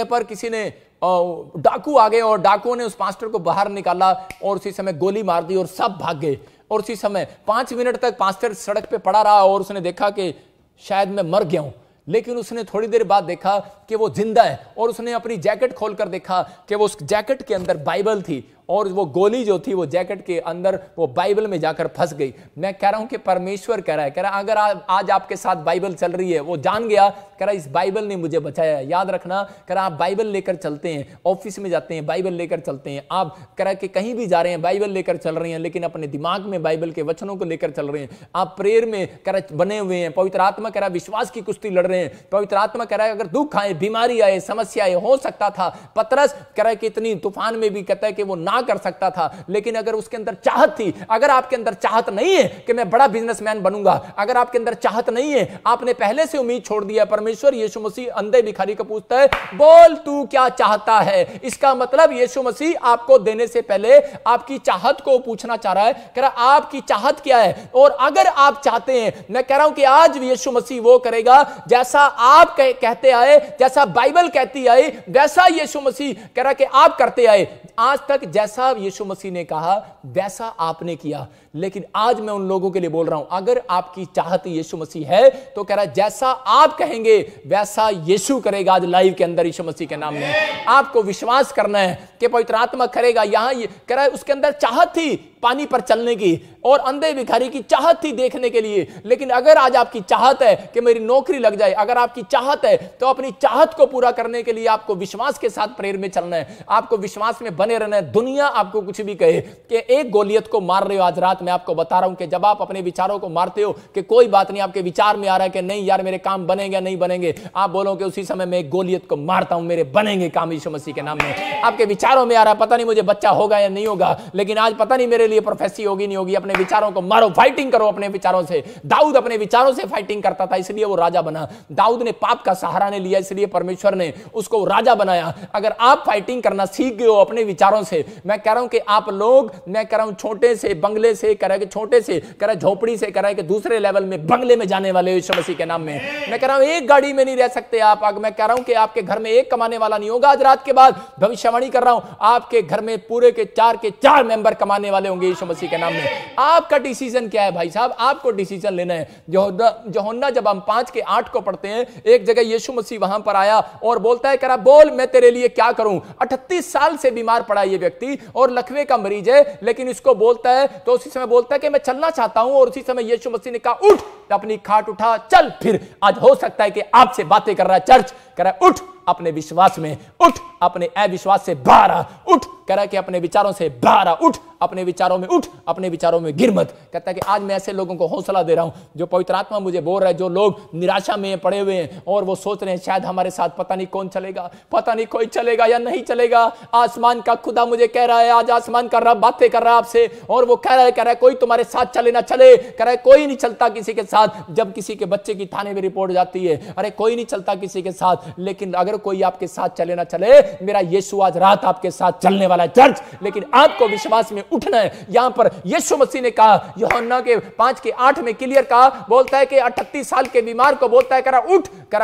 पर किसी ने डाकू आ गए और डाकुओं ने उस पास्टर को बाहर निकाला और उसी समय गोली मार दी और सब भाग गए। और उसी समय 5 मिनट तक पास्टर सड़क पे पड़ा रहा और उसने देखा कि शायद मैं मर गया हूं, लेकिन उसने थोड़ी देर बाद देखा कि वो जिंदा है और उसने अपनी जैकेट खोलकर देखा कि वो उस जैकेट के अंदर बाइबल थी और वो गोली जो थी वो जैकेट के अंदर वो बाइबल में जाकर फंस गई। मैं कह रहा हूं कि परमेश्वर कह रहा है अगर आज आपके साथ बाइबल चल रही है, वो जान गया, कह रहा इस बाइबल ने मुझे बचाया। याद रखना, कह रहा आप बाइबल लेकर चलते हैं, ऑफिस में जाते हैं बाइबल लेकर चलते हैं, आप कह रहा कि कहीं भी जा रहे हैं बाइबल लेकर चल रहे हैं, लेकिन अपने दिमाग में बाइबल के वचनों को लेकर चल रहे हैं। आप प्रेयर में कह रहा बने हुए हैं, पवित्र आत्मा कह रहा विश्वास की कुश्ती लड़ रहे हैं। पवित्र आत्मा कह रहा है अगर दुख आए, बीमारी आए, समस्या आए, हो सकता था पतरस कह रहा है कि इतनी तूफान में भी कहता है कि वो ना कर सकता था, लेकिन अगर उसके अंदर चाहत थी। अगर आपके अंदर चाहत नहीं है कि मैं बड़ा बिजनेसमैन बनूंगा, अगर आपके अंदर चाहत नहीं है, आपने पहले से उम्मीद छोड़ दिया, परमेश्वर यीशु मसीह अंधे भिखारी को पूछता है बोल तू क्या चाहता है। इसका मतलब यीशु मसीह आपको देने से पहले आपकी चाहत को पूछना चाह रहा है, कह रहा आपकी चाहत क्या है। और अगर आप चाहते हैं, मैं कह रहा हूं कि आज यीशु मसीह वो करेगा जैसा आप कहते आए, जैसा बाइबल कहती आई, वैसा यीशु मसीह कह रहा कि आप करते आए। आज तक जैसा यीशु मसीह ने कहा वैसा आपने किया, लेकिन आज मैं उन लोगों के लिए बोल रहा हूं अगर आपकी चाहत यीशु मसीह है तो कह रहा है जैसा आप कहेंगे वैसा यीशु करेगा। आज लाइव के अंदर यीशु मसीह के नाम में आपको विश्वास करना है कि पवित्र आत्मा करेगा। यहां कह रहा है उसके अंदर चाहत थी पानी पर चलने की और अंधे भिखारी की चाहत थी देखने के लिए। लेकिन अगर आज आपकी चाहत है कि मेरी नौकरी लग जाए, अगर आपकी चाहत है तो अपनी चाहत को पूरा करने के लिए आपको विश्वास के साथ प्रेयर में चलना है, आपको विश्वास में बने रहना है। दुनिया आपको कुछ भी कहे कि एक गोलियत को मार रहे हो, आज रात मैं आपको बता रहा हूं कि जब आप अपने विचारों को मारते हो कि कोई बात नहीं, आपके विचार में आ रहा है कि नहीं यार मेरे काम बनेंगे नहीं बनेंगे, आप बोलो कि उसी समय मैं एक गोलियत को मारता हूं, मेरे बनेंगे काम यीशु मसीह के नाम में। आपके विचारों में आ रहा है पता नहीं मुझे बच्चा होगा या नहीं होगा, लेकिन आज पता नहीं मेरे लिए प्रोफेसी होगी नहीं होगी। अपने विचारों को मारो, फाइटिंग करो अपने विचारों से। दाऊद अपने विचारों से फाइटिंग करता था, इसलिए वो राजा बना। दाऊद ने पाप का सहारा नहीं लिया, इसलिए परमेश्वर ने उसको राजा बनाया। अगर आप फाइटिंग करना सीख गए हो अपने विचारों से, मैं कह रहा हूं कि आप लोग, मैं कह रहा हूं छोटे से बंगले से कह रहा है कि छोटे से कह रहा है झोपड़ी से कह रहा है कि दूसरे लेवल में बंगले में जाने वाले यीशु मसीह के नाम में। मैं कह रहा हूं एक गाड़ी में नहीं रह सकते आप। मैं कह रहा हूं कि आपके घर में एक कमाने वाला नहीं होगा। आज रात के बाद भविष्यवाणी कर रहा हूं, आपके घर में पूरे के चार मेंबर कमाने वाले होंगे यीशु मसीह के नाम में। आपका डिसीजन क्या है भाई साहब? आपको डिसीजन लेना है। यूहन्ना जब हम 5:8 को पढ़ते हैं, एक जगह यीशु मसीह वहां पर आया और बोलता है कह रहा बोल मैं तेरे लिए क्या करूं। 38 साल से बीमार पड़ा ये व्यक्ति और लकवे का मरीज है, लेकिन इसको बोलता है तो उसी समय बोलता है कि मैं चलना चाहता हूं। और उसी समय यीशु मसीह ने कहा उठ, अपनी खाट उठा, चल फिर। आज हो सकता है कि आपसे बातें कर रहा है चर्च, कह रहा है उठ अपने विश्वास में, उठ अपने अविश्वास से बाहर आ, उठ कह रहा है कि अपने विचारों से बाहर आ, उठ अपने विचारों में, उठ अपने विचारों में गिर मत। कहता है कि आज मैं ऐसे लोगों को हौसला दे रहा हूं जो पवित्र आत्मा मुझे बोल रहा है, जो लोग निराशा में पड़े हुए हैं और वो सोच रहे हैं शायद हमारे साथ पता नहीं कौन चलेगा, पता नहीं कोई चलेगा या नहीं चलेगा। आसमान का खुदा मुझे कह रहा है, आज आसमान का रब बातें कर रहा है आपसे और वो कह रहा है कोई तुम्हारे साथ चले ना चले। कह रहा है कोई नहीं चलता किसी के साथ। जब किसी के बच्चे की थाने में रिपोर्ट जाती है, अरे कोई नहीं चलता किसी के साथ, लेकिन अगर कोई आपके साथ चले ना चले, मेरा यीशु आज रात आपके साथ चलने वाला है चर्च। लेकिन आपको विश्वास में उठना है। यहां पर यीशु मसीह ने कहा, यूहन्ना के 5:8 में क्लियर कहा, बोलता है कि 38 साल के बीमार को बोलता है करा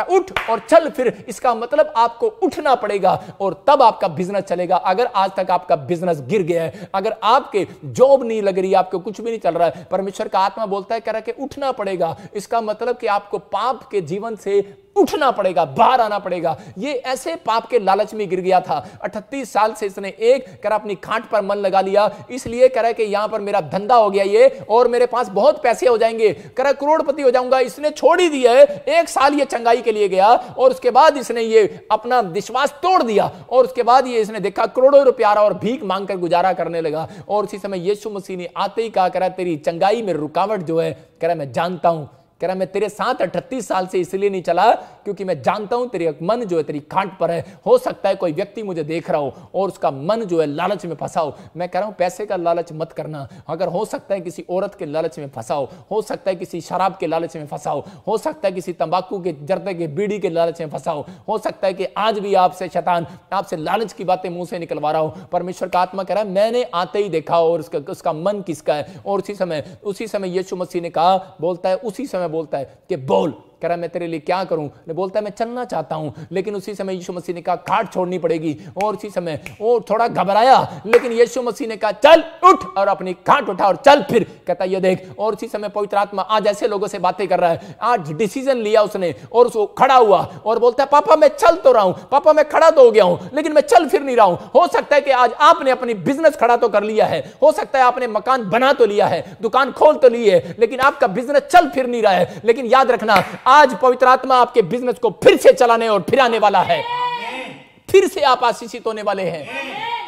उठ और चल फिर। इसका मतलब आपको उठना पड़ेगा और तब आपका बिजनेस चलेगा। अगर आज तक आपका बिजनेस गिर गया है, अगर आपके जॉब नहीं लग रही, आपको कुछ भी नहीं चल रहा है, परमेश्वर का आत्मा बोलता है करा कि उठना पड़ेगा। इसका मतलब कि आपको पाप के जीवन से उठना पड़ेगा, बाहर आना पड़ेगा। ये ऐसे पाप के लालच में गिर गया था। 38 साल से इसने एक कर अपनी खाट पर मन लगा लिया, इसलिए कह रहा है कि यहां पर मेरा धंधा हो गया ये और मेरे पास बहुत पैसे हो जाएंगे, कह रहा करोड़पति हो जाऊंगा। इसने छोड़ ही दिया है। 1 साल ये चंगाई के लिए गया और उसके बाद इसने ये अपना विश्वास तोड़ दिया और उसके बाद ये इसने देखा करोड़ों रुपया और भीख मांगकर गुजारा करने लगा। और उसी समय यीशु मसीह ने आते ही कहा, कह रहा तेरी चंगाई में रुकावट जो है, कह रहा मैं जानता हूं, कह रहा मैं तेरे साथ 38 साल से इसलिए नहीं चला क्योंकि मैं जानता हूं तेरी मन जो है तेरी खांट पर है। हो सकता है कोई व्यक्ति मुझे देख रहा हो और उसका मन जो है लालच में फंसा हो। मैं कह रहा हूं पैसे का लालच मत करना। अगर हो सकता है किसी औरत के लालच में फंसा हो सकता है किसी शराब के लालच में फंसा हो सकता है किसी तंबाकू के जर्दे के बीड़ी के लालच में फंसा हो सकता है कि आज भी आपसे शैतान आपसे लालच की बातें मुंह से निकलवा रहा हो। परमेश्वर का आत्मा कह रहा है मैंने आते ही देखा और उसका मन किसका है। और उसी समय यीशु मसीह ने कहा, बोलता है उसी समय बोलता है कि बोल, कह रहा मैं तेरे लिए क्या करूं। ने बोलता है मैं चलना चाहता हूं। लेकिन उसी समय यीशु मसीह ने कहा खाट छोड़नी पड़ेगी। और उसी समय वो थोड़ा घबराया, लेकिन यीशु मसीह ने कहा चल उठ और अपनी खाट उठा और चल फिर। कहता ये देख। और उसी समय पवित्र आत्मा आज ऐसे लोगों से बातें कर रहा है। आज डिसीजन लिया उसने और उसको खड़ा हुआ और बोलता है पापा मैं चल तो रहा हूं, पापा मैं खड़ा तो हो गया हूं, लेकिन मैं चल फिर नहीं रहा हूं। हो सकता है कि आज आपने अपनी बिजनेस खड़ा तो कर लिया है, हो सकता है आपने मकान बना तो लिया है, दुकान खोल तो ली है, लेकिन आपका बिजनेस चल फिर नहीं रहा है। लेकिन याद रखना आज पवित्र आत्मा आपके बिजनेस को फिर से चलाने और फिराने वाला है। फिर से आप आशीषित होने वाले हैं।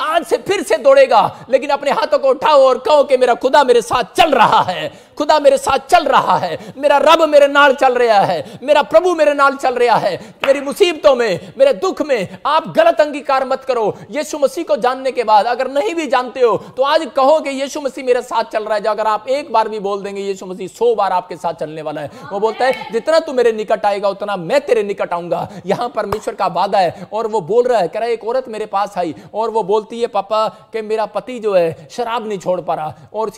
आज से फिर से दौड़ेगा। लेकिन अपने हाथों को उठाओ और कहो कि मेरा खुदा मेरे साथ चल रहा है, खुदा मेरे साथ चल रहा है, मेरा रब मेरे नाल चल रहा है, मेरा प्रभु मेरे नाल चल रहा है। मेरी मुसीबतों में, मेरे दुख में आप गलत अंगीकार मत करो। यीशु मसीह को जानने के बाद अगर नहीं भी जानते हो तो आज कहो कि यीशु मसीह मेरे साथ चल रहा है। अगर आप एक बार भी बोल देंगे यीशु मसीह 100 बार आपके साथ चलने वाला है। वो बोलता है जितना तू मेरे निकट आएगा उतना मैं तेरे निकट आऊंगा। यहां परमेश्वर का वादा है। और वो बोल रहा है, कह रहा है एक औरत मेरे पास आई और वो बोलती है पापा कि मेरा पति जो है शराब नहीं छोड़ पा रहा। और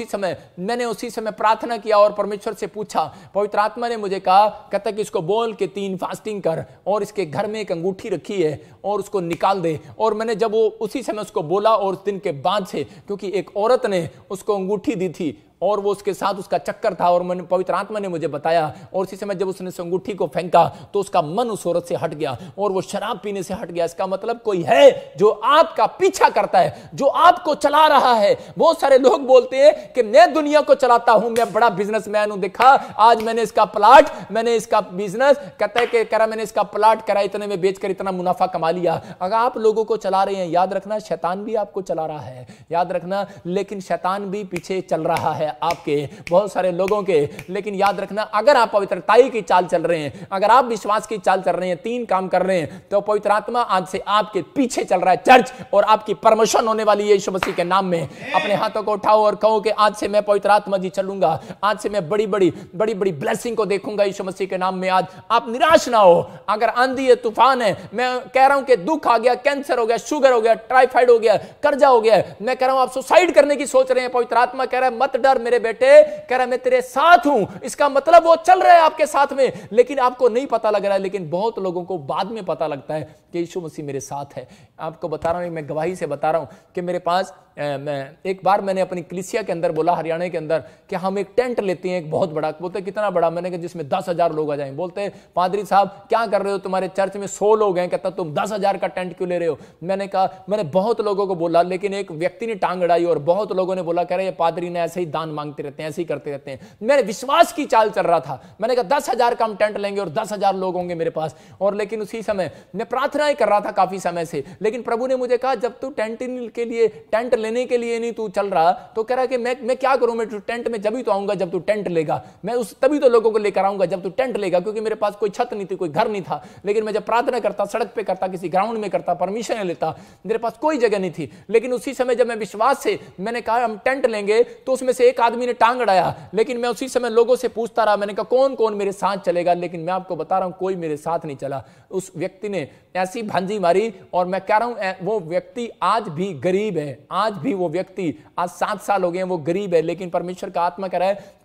मैंने उसी समय प्रार्थना किया और परमेश्वर से पूछा। पवित्र आत्मा ने मुझे कहा, कहता कि इसको बोल के 3 फास्टिंग कर और इसके घर में एक अंगूठी रखी है और उसको निकाल दे। और मैंने जब वो उसी समय उसको बोला और उस दिन के बाद से, क्योंकि एक औरत ने उसको अंगूठी दी थी और वो उसके साथ उसका चक्कर था और मैंने पवित्र आत्मा ने मुझे बताया। और इसी समय जब उसने अंगूठी को फेंका तो उसका मन उस औरत से हट गया और वो शराब पीने से हट गया। इसका मतलब कोई है जो आपका पीछा करता है, जो आपको चला रहा है। बहुत सारे लोग बोलते हैं कि मैं दुनिया को चलाता हूं, मैं बड़ा बिजनेसमैन हूं, देखा आज मैंने इसका प्लाट, मैंने इसका बिजनेस, कहता है कि करा मैंने इसका प्लाट करा, इतने में बेचकर इतना मुनाफा कमा लिया। अगर आप लोगों को चला रहे हैं, याद रखना शैतान भी आपको चला रहा है, याद रखना। लेकिन शैतान भी पीछे चल रहा है आपके, बहुत सारे लोगों के। लेकिन याद रखना अगर आप पवित्रताई की चाल चल रहे हैं, अगर आप विश्वास की चाल चल रहे हैं, 3 काम कर रहे हैं, तो पवित्र आत्मा आज से आपके पीछे चल रहा है चर्च, और आपकी प्रमोशन होने वाली है यीशु मसीह के नाम में। अपने हाथों को उठाओ और कहो कि आज से मैं पवित्र आत्मा जी चलूंगा, आज से मैं बड़ी बड़ी ब्लेसिंग को देखूंगा यीशु मसीह के नाम में। आज आप निराश ना हो। अगर आंधी है, तूफान है, मैं कह रहा हूं कि दुख आ गया, कैंसर हो गया, शुगर हो गया, टाइफाइड हो गया, कर्जा हो गया, मैं कह रहा हूं आप सुसाइड करने की सोच रहे हैं, पवित्र आत्मा कह रहा है मत डर मेरे बेटे, कह रहा है मैं तेरे साथ हूं। इसका मतलब वो चल रहा है आपके साथ में, लेकिन आपको नहीं पता लग रहा है। लेकिन बहुत लोगों को बाद में पता लगता है कि यीशु मसीह मेरे साथ है। आपको बता रहा हूं, मैं गवाही से बता रहा हूं कि मेरे पास एक बार मैंने अपनी कलीसिया के अंदर बोला, हरियाणा के अंदर, कि हम एक टेंट लेते हैं एक बहुत बड़ा। बोलते कितना बड़ा? मैंने कहा जिसमें 10,000 लोग आ जाएं। बोलते पादरी साहब क्या कर रहे हो, तुम्हारे चर्च में 100 लोग हैं, कहता तुम 10,000 का टेंट क्यों ले रहे हो? मैंने कहा मैंने बहुत लोगों को बोला, लेकिन एक व्यक्ति ने टांग अड़ाई और बहुत लोगों ने बोला, कह रहे पादरी ने ऐसे ही दान मांगते रहते हैं, ऐसे ही करते रहते हैं। मैंने विश्वास की चाल चल रहा था। मैंने कहा 10,000 का हम टेंट लेंगे और 10,000 लोग होंगे मेरे पास। और लेकिन उसी समय मैं प्रार्थनाएं कर रहा था काफी समय से, लेकिन प्रभु ने मुझे कहा जब तू टेंट लेने के लिए नहीं तू चल रहा, तो कह रहा कि मैं क्या करूं, मैं टेंट में जब ही तो आऊंगा जब तू टेंट लेगा, मैं तभी तो लोगों को लेकर आऊंगा जब तू टेंट लेगा, क्योंकि मेरे पास कोई छत नहीं थी, कोई घर नहीं था। लेकिन मैं जब प्रार्थना करता, सड़क पे करता, किसी ग्राउंड में करता, परमिशन लेता, मेरे पास कोई जगह नहीं थी। लेकिन उसी समय जब मैं विश्वास से मैंने कहा हम टेंट लेंगे, तो उसमें से एक आदमी ने टांग अड़ाया। लेकिन मैं उसी समय लोगों से पूछता रहा, मैंने कहा कौन कौन मेरे साथ चलेगा, लेकिन मैं आपको बता रहा हूं कोई मेरे साथ नहीं चला। उस व्यक्ति ने ऐसी भांजी मारी, और मैं कह रहा हूं वो व्यक्ति आज भी गरीब है, आज भी वो व्यक्ति आज 7 साल हो गए हैं वो गरीब है। लेकिन परमेश्वर का आत्मा कह रहा है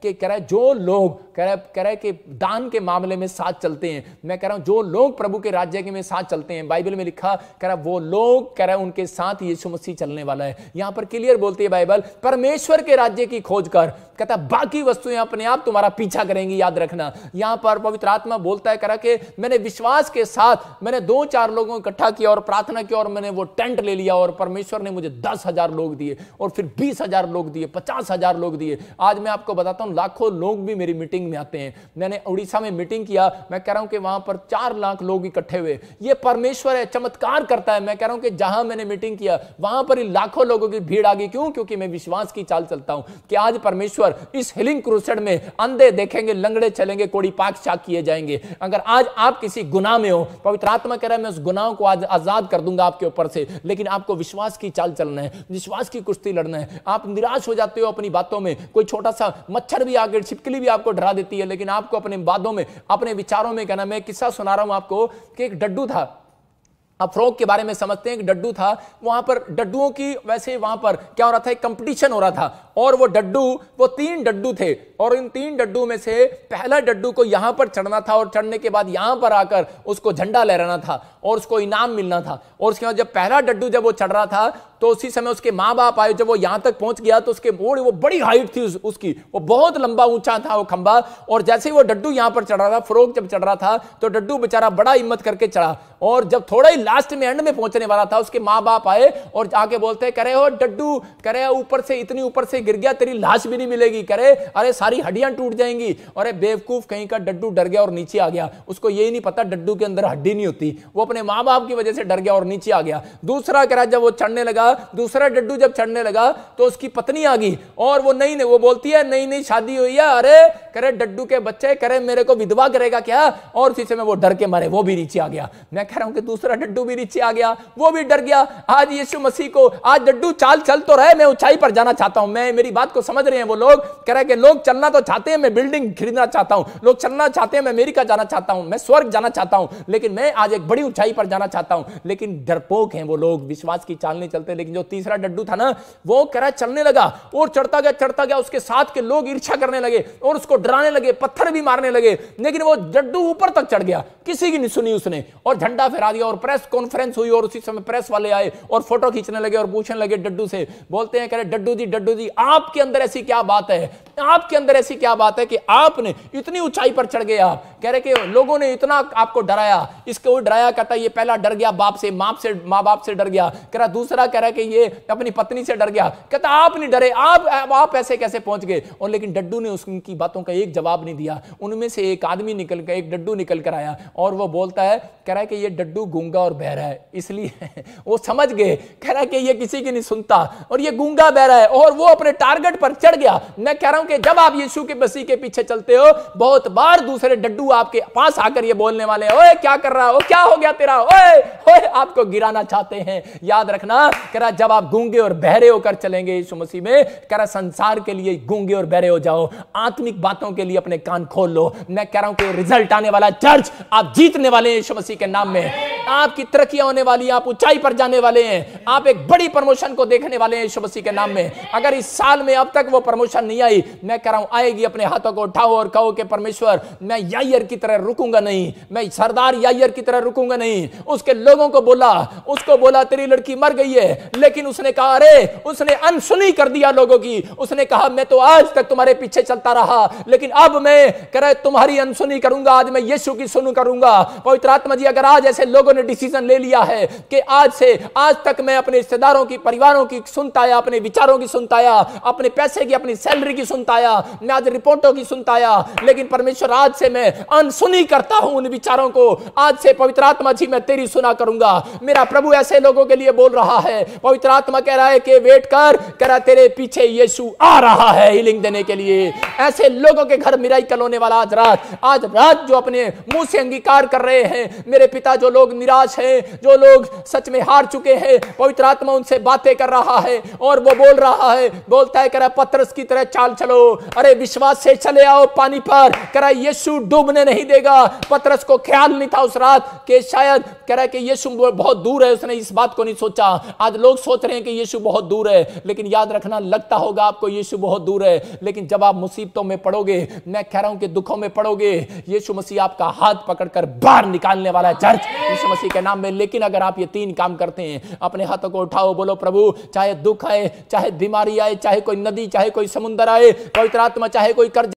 जो लोग कह रहा है कि दान के मामले में साथ चलते हैं, मैं कह रहा हूं जो लोग प्रभु के राज्य के में साथ चलते हैं, बाइबल में लिखा कह रहा है वो लोग कह रहा है उनके साथ यीशु मसीह चलने वाला है। यहां पर क्लियर बोलती है बाइबल, परमेश्वर के राज्य की खोज कर, कहता बाकी वस्तुएं अपने आप तुम्हारा पीछा करेंगी। याद रखना, यहां पर पवित्र आत्मा बोलता है करा कि मैंने विश्वास के साथ मैंने 2-4 लोगों को इकट्ठा किया और प्रार्थना की और मैंने वो टेंट ले लिया, और परमेश्वर ने मुझे 10,000 लोग दिए, और फिर 20,000 लोग दिए, 50,000 लोग दिए। आज मैं आपको बताता हूं लाखों लोग भी मेरी मीटिंग में आते हैं। मैंने उड़ीसा में मीटिंग किया, मैं कह रहा हूं कि वहां पर 4 लाख लोग इकट्ठे हुए। ये परमेश्वर है, चमत्कार करता है। मैं कह रहा हूं कि जहां मैंने मीटिंग किया वहां पर ही लाखों लोगों की भीड़ आ गई। क्यों? क्योंकि मैं विश्वास की चाल चलता हूं कि आज परमेश्वर इस हीलिंग क्रूसेड में अंधे देखेंगे, लंगड़े चलेंगे, कोड़ी पाक चाक किए जाएंगे। अगर आज आप किसी गुनाह में हो, पवित्र आत्मा कह रहा है मैं उस गुनाह को आज आजाद कर दूंगा आपके ऊपर से, लेकिन आपको विश्वास की चाल चलना है, विश्वास की कुश्ती लड़ना है। आप निराश हो जाते हो अपनी बातों में, कोई छोटा सा मच्छर भी आकर, छिपकली भी आपको डरा देती है, लेकिन आपको अपने बातों में, अपने विचारों में कहना। मैं किस्सा सुना रहा हूं आपको कि एक डड्डू था। अब फ्रॉग के बारे में समझते हैं कि डड्डू था, वहां पर डड्डुओं की वैसे वहां पर क्या हो रहा था, एक कंपटीशन हो रहा था। और वो 3 डड्डू थे, और इन 3 डड्डू में से पहला डड्डू को यहां पर चढ़ना था, और चढ़ने के बाद यहां पर आकर उसको झंडा लहराना था और उसको इनाम मिलना था। और उसके बाद जब पहला डड्डू जब वो चढ़ रहा था तो उसी समय उसके माँ बाप आए। जब वो यहां तक पहुंच गया तो उसके वो बड़ी हाइट थी उसकी, वो बहुत लंबा ऊंचा था वो खंबा। और जैसे ही वो डड्डू यहां पर चढ़ रहा था, फ्रॉग जब चढ़ रहा था, तो डड्डू बेचारा बड़ा हिम्मत करके चढ़ा। और जब थोड़ा ही लास्ट में एंड में पहुंचने वाला था, उसके माँ बाप आए और आके बोलते करे हो डड्डू, करे ऊपर से, इतनी ऊपर से गिर गया, तेरी लाश भी नहीं मिलेगी। करे अरे सारी हड्डियां टूट जाएंगी। अरे बेवकूफ कहीं का, डड्डू डर गया और नीचे आ गया। उसको यही नहीं पता डड्डू के अंदर हड्डी नहीं होती। वो अपने माँ बाप की वजह से डर गया और नीचे आ गया। दूसरा कह रहा जब वो चढ़ने लगा, दूसरा डड्डू जब चढ़ने लगा तो उसकी पत्नी आ गई और वो नहीं, वो बोलती है नहीं नहीं शादी हुई है। अरे करे डड्डू के बच्चे, करे मेरे को विधवा करेगा क्या? और उसी समय वो डर के मारे वो भी नीचे आ गया। मैं कह रहा हूं कि दूसरा डड्डू भी नीचे आ गया, वो भी डर गया। आज यीशु मसीह को, आज डड्डू चाल चल तो रहे, मैं ऊंचाई पर जाना चाहता हूं। मैं, मेरी बात को समझ रहे हैं वो लोग? कह रहे कि लोग चलना तो चाहते हैं, मैं बिल्डिंग खरीदना चाहता हूं, लोग चलना चाहते हैं, मैं अमेरिका जाना चाहता हूं, मैं स्वर्ग जाना चाहता हूं, लेकिन मैं आज एक बड़ी ऊंचाई पर जाना चाहता हूं। लेकिन डरपोक हैं वो लोग, विश्वास की चाल नहीं चलते। लेकिन जो तीसरा डड्डू था ना, वो कह रहा चलने लगा और चढ़ता गया। उसके साथ के लोग ईर्ष्या करने लगे और उसको डराने लगे, पत्थर भी मारने लगे, लेकिन वो डड्डू ऊपर तक चढ़ गया, किसी की नहीं सुनी उसने, और झंडा फहरा दिया। और प्रेस कॉन्फ्रेंस हुई और उसी समय प्रेस वाले आए और फोटो खींचने लगे और पूछने लगे डड्डू से, बोलते हैं कह रहे डड्डू जी आपके अंदर ऐसी क्या बात है, आपके अंदर ऐसी क्या बात है कि आपने इतनी ऊंचाई पर चढ़ गए? आप कह रहे कि लोगों ने इतना आपको डराया, इसको डराया। कहता ये पहला डर गया बाप से, माँ बाप से डर गया। कह रहा दूसरा कह रहा कि ये अपनी पत्नी से डर गया। कहता आप नहीं डरे, आप ऐसे कैसे पहुंच गए? और लेकिन डड्डू ने उनकी बातों का एक जवाब नहीं दिया। उनमें से एक आदमी निकल कर, एक डड्डू निकल कर आया और वो बोलता है, कह रहा है कि ये डड्डू गूंगा और बहरा है, इसलिए वो समझ गए। कह रहा है कि ये किसी की नहीं सुनता और ये गूंगा बहरा है, और वो अपने टारगेट पर चढ़ गया। मैं कह रहा हूं कि जब आप यीशु के मसीह के पीछे चलते हो, बहुत बार दूसरे डड्डू आपके पास आकर ये बोलने वाले हैं, ओए क्या कर रहा हो, क्या हो गया तेरा, ओए ओए, आपको गिराना चाहते हैं। याद रखना, कह रहा जब आप गूंगे और बहरे होकर चलेंगे यीशु मसीह में, कह रहा संसार के लिए गूंगे और बहरे हो जाओ, आत्मिक बातों के लिए अपने कान खोल लो। मैं कह रहा हूं कि रिजल्ट आने वाला, चर्च आप जीतने वाले हैं यीशु मसीह के नाम में, आपकी तरक्कियां होने वाली, आप ऊंचाई पर जाने वाले हैं, आप एक बड़ी प्रमोशन को देखने वाले हैं यीशु मसीह के नाम में। अगर इस साल में अब तक वो प्रमोशन नहीं आई, मैं कह रहा हूं आएगी। अपने हाथों को उठाओ और कहो कि परमेश्वर मैं यायर की तरह रुकूंगा नहीं, मैं सरदार यायर की तरह रुकूंगा नहीं। उसके लोगों को बोला, उसको बोला तेरी लड़की मर गई है, लेकिन उसने कहा, अरे उसने अनसुनी कर दिया लोगों की। उसने कहा मैं तो आज तक तुम्हारे पीछे चलता रहा, लेकिन अब मैं कह रहा तुम्हारी अनसुनी करूंगा, आज मैं यीशु की सुनु करूंगा। पवित्र आत्मा जी, अगर आज ऐसे लोगों ने डिसीजन ले लिया है कि आज से आज तक मैं अपने रिश्तेदारों की, परिवारों की सुनता आया, अपने विचारों की सुनता आया, अपने पैसे की, अपनी सैलरी की सुनता आया, मैं आज रिपोर्टों की सुनता आया, लेकिन परमेश्वर आज से मैं अनसुनी करता हूं उन विचारों को। आज से पवित्र आत्मा जी मैं तेरी सुना करूंगा। मेरा प्रभु ऐसे लोगों के लिए बोल रहा है। पवित्र आत्मा कह रहा है कि वेट कर, कह रहा तेरे पीछे यीशु आ रहा है हीलिंग देने के लिए। ऐसे लोगों के घर मिराकल होने वाला आज रात जो अपने मुंह से अंगीकार कर रहे हैं, मेरे पिता, जो लोग निराश हैं, जो लोग सच में हार चुके हैं, पवित्र आत्मा उनसे बातें कर रहा है और वो बोल रहा है, बोलता है, कह रहा पतरस की तरह चाल चलो, अरे विश्वास से चले आओ पानी पर। कह रहा यीशु डूबने नहीं देगा। पतरस को ख्याल नहीं था उस रात कि शायद, कह रहा कि यीशु बहुत दूर है, उसने इस बात को नहीं सोचा। आज लोग सोच रहे हैं कि यीशु बहुत दूर है, लेकिन याद रखना, लगता होगा आपको यीशु बहुत दूर है, लेकिन जब आप मुसीबतों में पड़ोगे, मैं कह रहा हूं कि दुखों में पड़ोगे, यीशु मसीह आपका हाथ पकड़कर बाहर निकालने वाला है चर्च, यीशु मसीह के नाम में। लेकिन अगर आप ये 3 काम करते हैं, अपने हाथों को उठाओ, बोलो प्रभु, चाहे दुख आए, चाहे बीमारी आए, चाहे कोई नदी, चाहे कोई समुंदर आए, पवित्र आत्मा चाहे कोई कर्ज